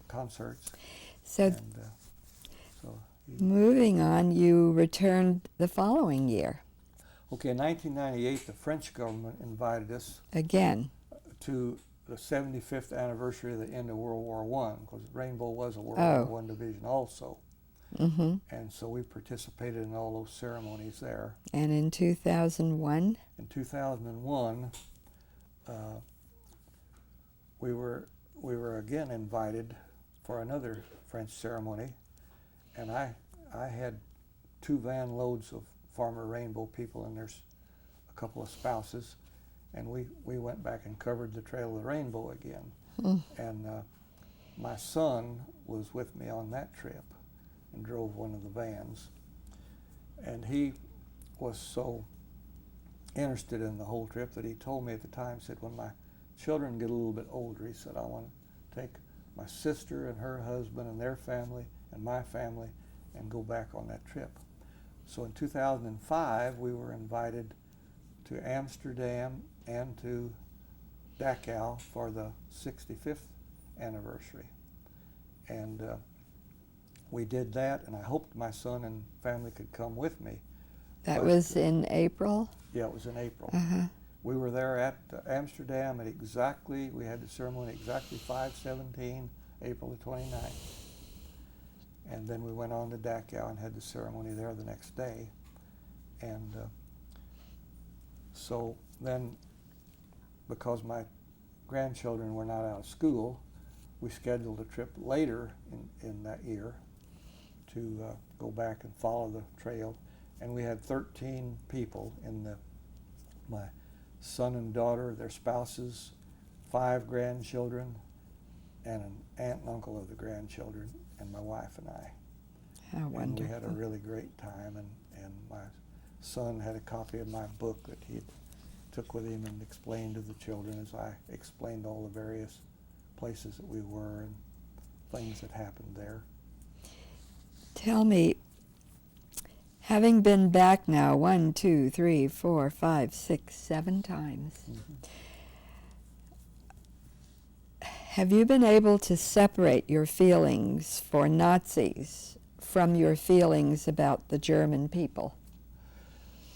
concerts. So, And so moving on, you returned the following year. Okay, in 1998, the French government invited us Again. to the 75th anniversary of the end of World War I, because Rainbow was a World War I division also. Mm-hmm. And so we participated in all those ceremonies there. And in 2001? In 2001, we were again invited for another French ceremony, and I had 2 van loads of Farmer Rainbow people, and there's a couple of spouses, and we went back and covered the Trail of the Rainbow again. And my son was with me on that trip and drove one of the vans, and he was so interested in the whole trip that he told me at the time, said, when my children get a little bit older, he said, I want to take my sister and her husband and their family and my family and go back on that trip. So in 2005, we were invited to Amsterdam and to Dachau for the 65th anniversary. And we did that, and I hoped my son and family could come with me. That was in April? Yeah, it was in April. Uh-huh. We were there at Amsterdam at we had the ceremony exactly 5/17, April the 29th. And then we went on to Dachau and had the ceremony there the next day. And so then, because my grandchildren were not out of school, we scheduled a trip later in that year to go back and follow the trail. And we had 13 people my son and daughter, their spouses, 5 grandchildren, and an aunt and uncle of the grandchildren, and my wife and I. How and wonderful. we had a really great time, and my son had a copy of my book that he took with him and explained to the children as I explained all the various places that we were and things that happened there. Tell me, having been back now 1, 2, 3, 4, 5, 6, 7 times, have you been able to separate your feelings for Nazis from your feelings about the German people?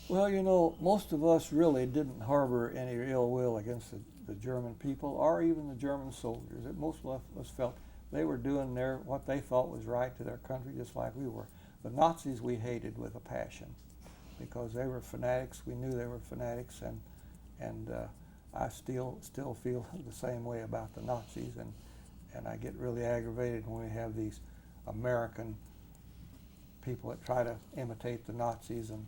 Well, you know, most of us really didn't harbor any ill will against the German people or even the German soldiers. Most of us felt they were doing what they thought was right to their country, just like we were. The Nazis we hated with a passion because they were fanatics. We knew they were fanatics, and I still feel the same way about the Nazis. And I get really aggravated when we have these American people that try to imitate the Nazis and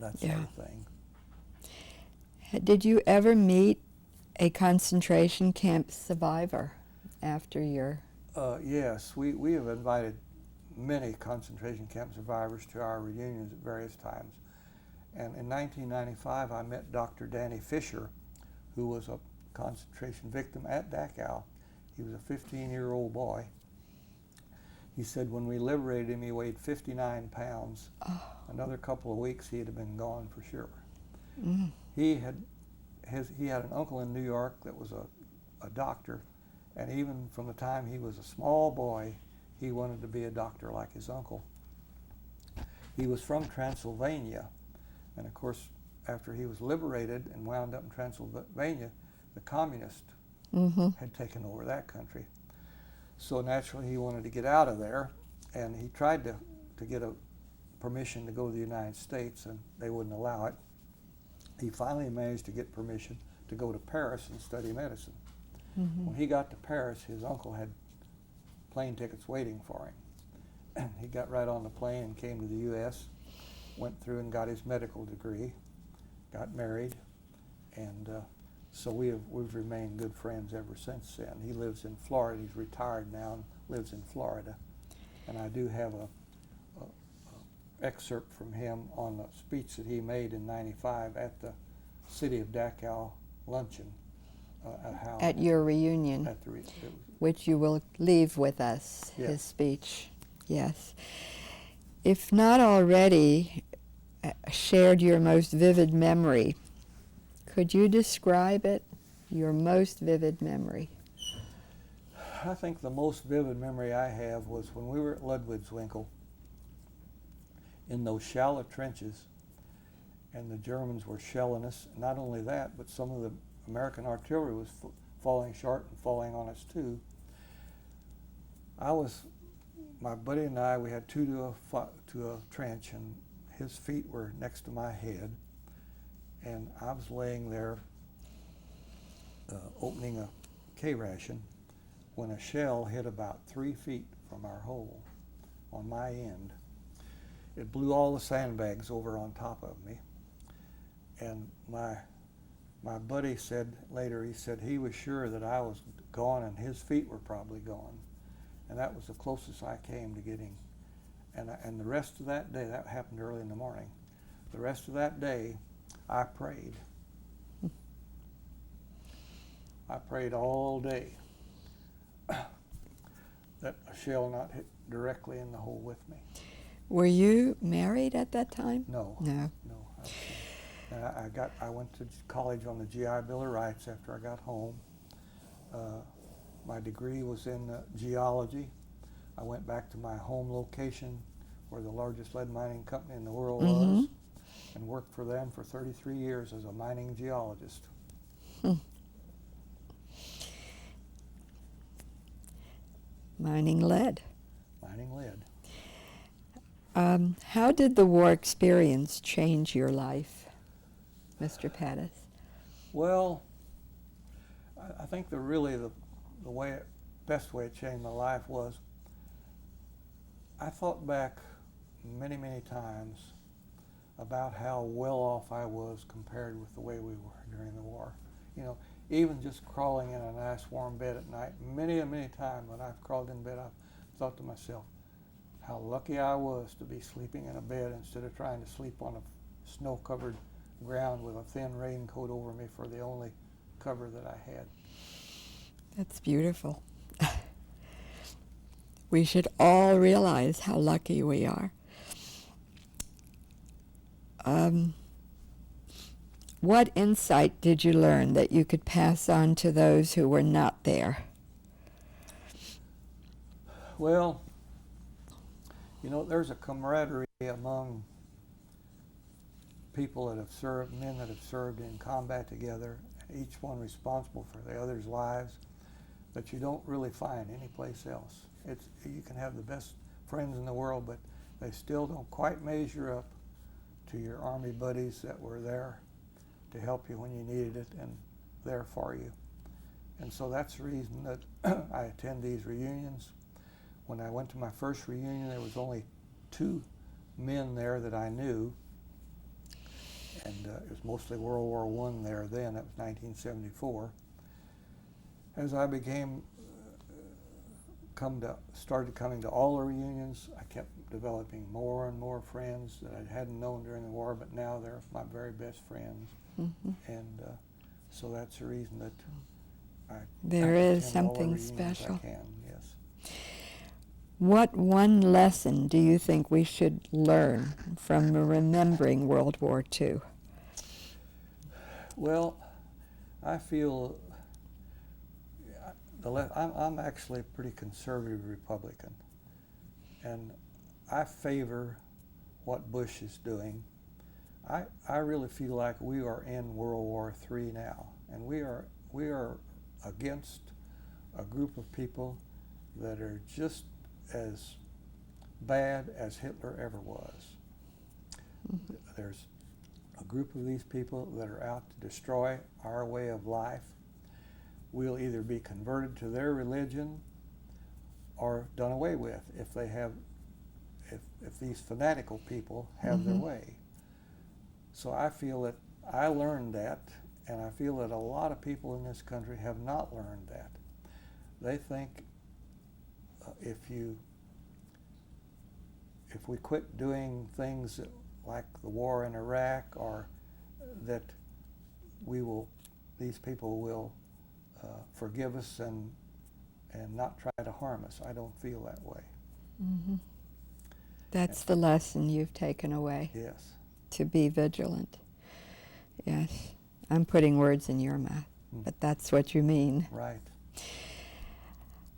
that sort of thing. Did you ever meet a concentration camp survivor after your... Yes, we have invited many concentration camp survivors to our reunions at various times. And in 1995, I met Dr. Danny Fisher, who was a concentration victim at Dachau. He was a 15-year-old boy. He said when we liberated him, he weighed 59 pounds. Oh. Another couple of weeks, he'd have been gone for sure. Mm. He had an uncle in New York that was a doctor, and even from the time he was a small boy, he wanted to be a doctor like his uncle. He was from Transylvania, and of course, after he was liberated and wound up in Transylvania, the communists had taken over that country. So naturally, he wanted to get out of there, and he tried to get a permission to go to the United States, and they wouldn't allow it. He finally managed to get permission to go to Paris and study medicine. When he got to Paris, his uncle had plane tickets waiting for him. And he got right on the plane and came to the U.S., went through and got his medical degree, got married, and so we've remained good friends ever since then. He lives in Florida. He's retired now and lives in Florida. And I do have a excerpt from him on the speech that he made in '95 at the City of Dachau luncheon. At your reunion, At the which you will leave with us, Yes. his speech. Yes. If not already shared your most vivid memory, could you describe it, your most vivid memory? I think the most vivid memory I have was when we were at Ludwigswinkel in those shallow trenches, and the Germans were shelling us. Not only that, but some of the American artillery was falling short and falling on us too. My buddy and I, we had two to a trench, and his feet were next to my head, and I was laying there opening a K-ration when a shell hit about 3 feet from our hole on my end. It blew all the sandbags over on top of me, and my buddy said later, he said he was sure that I was gone and his feet were probably gone. And that was the closest I came to getting. And the rest of that day, that happened early in the morning, the rest of that day, I prayed. I prayed all day that a shell not hit directly in the hole with me. Were you married at that time? No. No. No. I went to college on the GI Bill of Rights after I got home. My degree was in geology. I went back to my home location where the largest lead mining company in the world was, and worked for them for 33 years as a mining geologist. Mining lead. Mining lead. How did the war experience change your life, Mr. Pettus? Well, I think the best way it changed my life was I thought back many, many times about how well off I was compared with the way we were during the war. You know, even just crawling in a nice warm bed at night, many times when I've crawled in bed, I've thought to myself how lucky I was to be sleeping in a bed instead of trying to sleep on a snow-covered ground with a thin raincoat over me for the only cover that I had. That's beautiful. We should all realize how lucky we are. What insight did you learn that you could pass on to those who were not there? Well, you know, there's a camaraderie among people that have served, men that have served in combat together, each one responsible for the other's lives, that you don't really find anyplace else. You can have the best friends in the world, but they still don't quite measure up to your Army buddies that were there to help you when you needed it and there for you. And so that's the reason that I attend these reunions. When I went to my first reunion, there was only 2 men there that I knew, and it was mostly World War I there then. It was 1974. As I started coming to all the reunions, I kept developing more and more friends that I hadn't known during the war, but now they're my very best friends. Mm-hmm. And so that's the reason that There I is attend all the something reunions special. I can, yes. What one lesson do you think we should learn from remembering World War II? Well, I feel I'm actually a pretty conservative Republican, and I favor what Bush is doing. I really feel like we are in World War III now, and we are against a group of people that are just as bad as Hitler ever was. Mm-hmm. There's a group of these people that are out to destroy our way of life. We'll either be converted to their religion or done away with if they have, if these fanatical people have their way. So I feel that I learned that, and I feel that a lot of people in this country have not learned that. They think if we quit doing things like the war in Iraq, or that these people will forgive us and not try to harm us. I don't feel that way. Mm-hmm. That's the lesson you've taken away. Yes. To be vigilant. Yes. I'm putting words in your mouth, but that's what you mean. Right.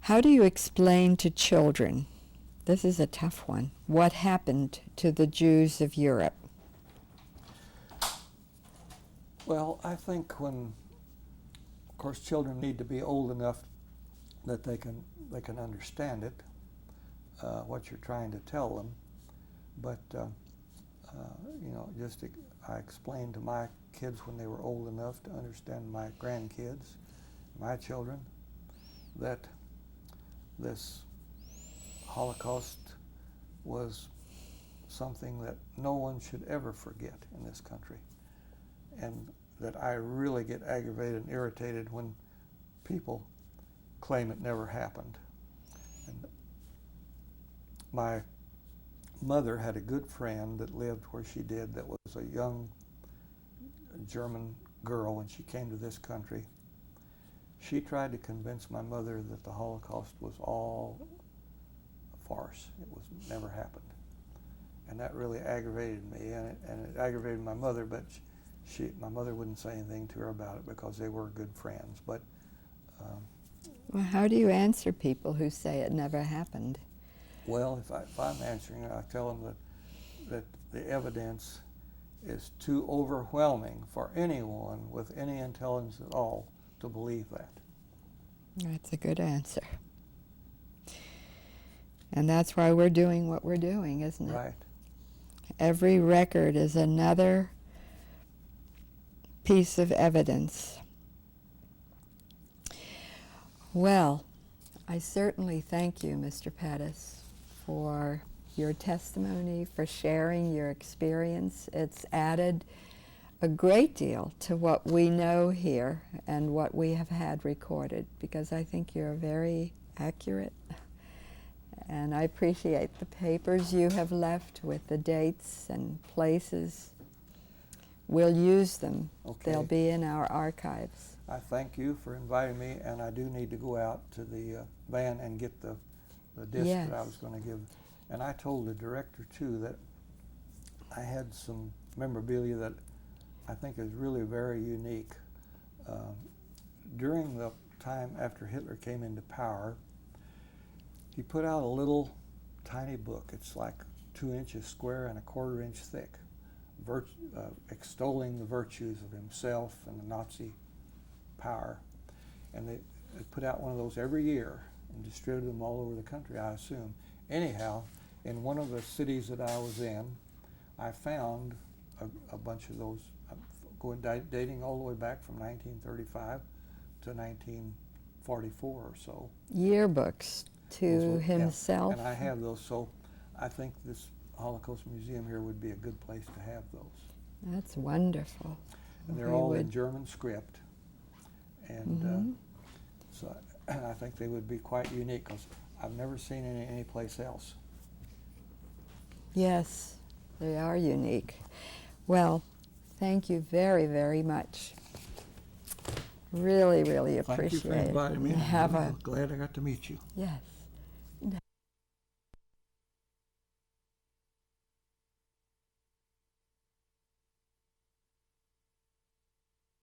How do you explain to children, this is a tough one, what happened to the Jews of Europe? Well, I think when, of course, children need to be old enough that they can understand it, what you're trying to tell them. But I explained to my kids when they were old enough to understand my grandkids, my children, that this Holocaust was something that no one should ever forget in this country, and that I really get aggravated and irritated when people claim it never happened. And my mother had a good friend that lived where she did, that was a young German girl when she came to this country. She tried to convince my mother that the Holocaust was all a farce. It never happened. And that really aggravated me, and it aggravated my mother, but my mother wouldn't say anything to her about it because they were good friends. But Well, how do you answer people who say it never happened? well, if I'm answering it, I tell them that the evidence is too overwhelming for anyone with any intelligence at all to believe that. That's a good answer. And that's why we're doing what we're doing, isn't it? Right. Every record is another piece of evidence. Well, I certainly thank you, Mr. Pettus, for your testimony, for sharing your experience. It's added a great deal to what we know here and what we have had recorded, because I think you're very accurate. And I appreciate the papers you have left with the dates and places. We'll use them. Okay. They'll be in our archives. I thank you for inviting me, and I do need to go out to the van and get the disc that I was going to give. And I told the director, too, that I had some memorabilia that I think is really very unique. During the time after Hitler came into power, he put out a little tiny book. It's like 2 inches square and a 1/4 inch thick, extolling the virtues of himself and the Nazi power. And they put out one of those every year and distributed them all over the country, I assume. Anyhow, in one of the cities that I was in, I found a bunch of those, dating all the way back from 1935 to 44 or so. Yearbooks Those to were- yeah, himself. And I have those, so I think this Holocaust Museum here would be a good place to have those. That's wonderful. And they're We all in would- German script. And Mhm. so I think they would be quite unique, because I've never seen any place else. Yes, they are unique. Well, thank you very, very much. Really, really Thank you appreciate for inviting me. it. Have I'm a glad I got to meet you. yes.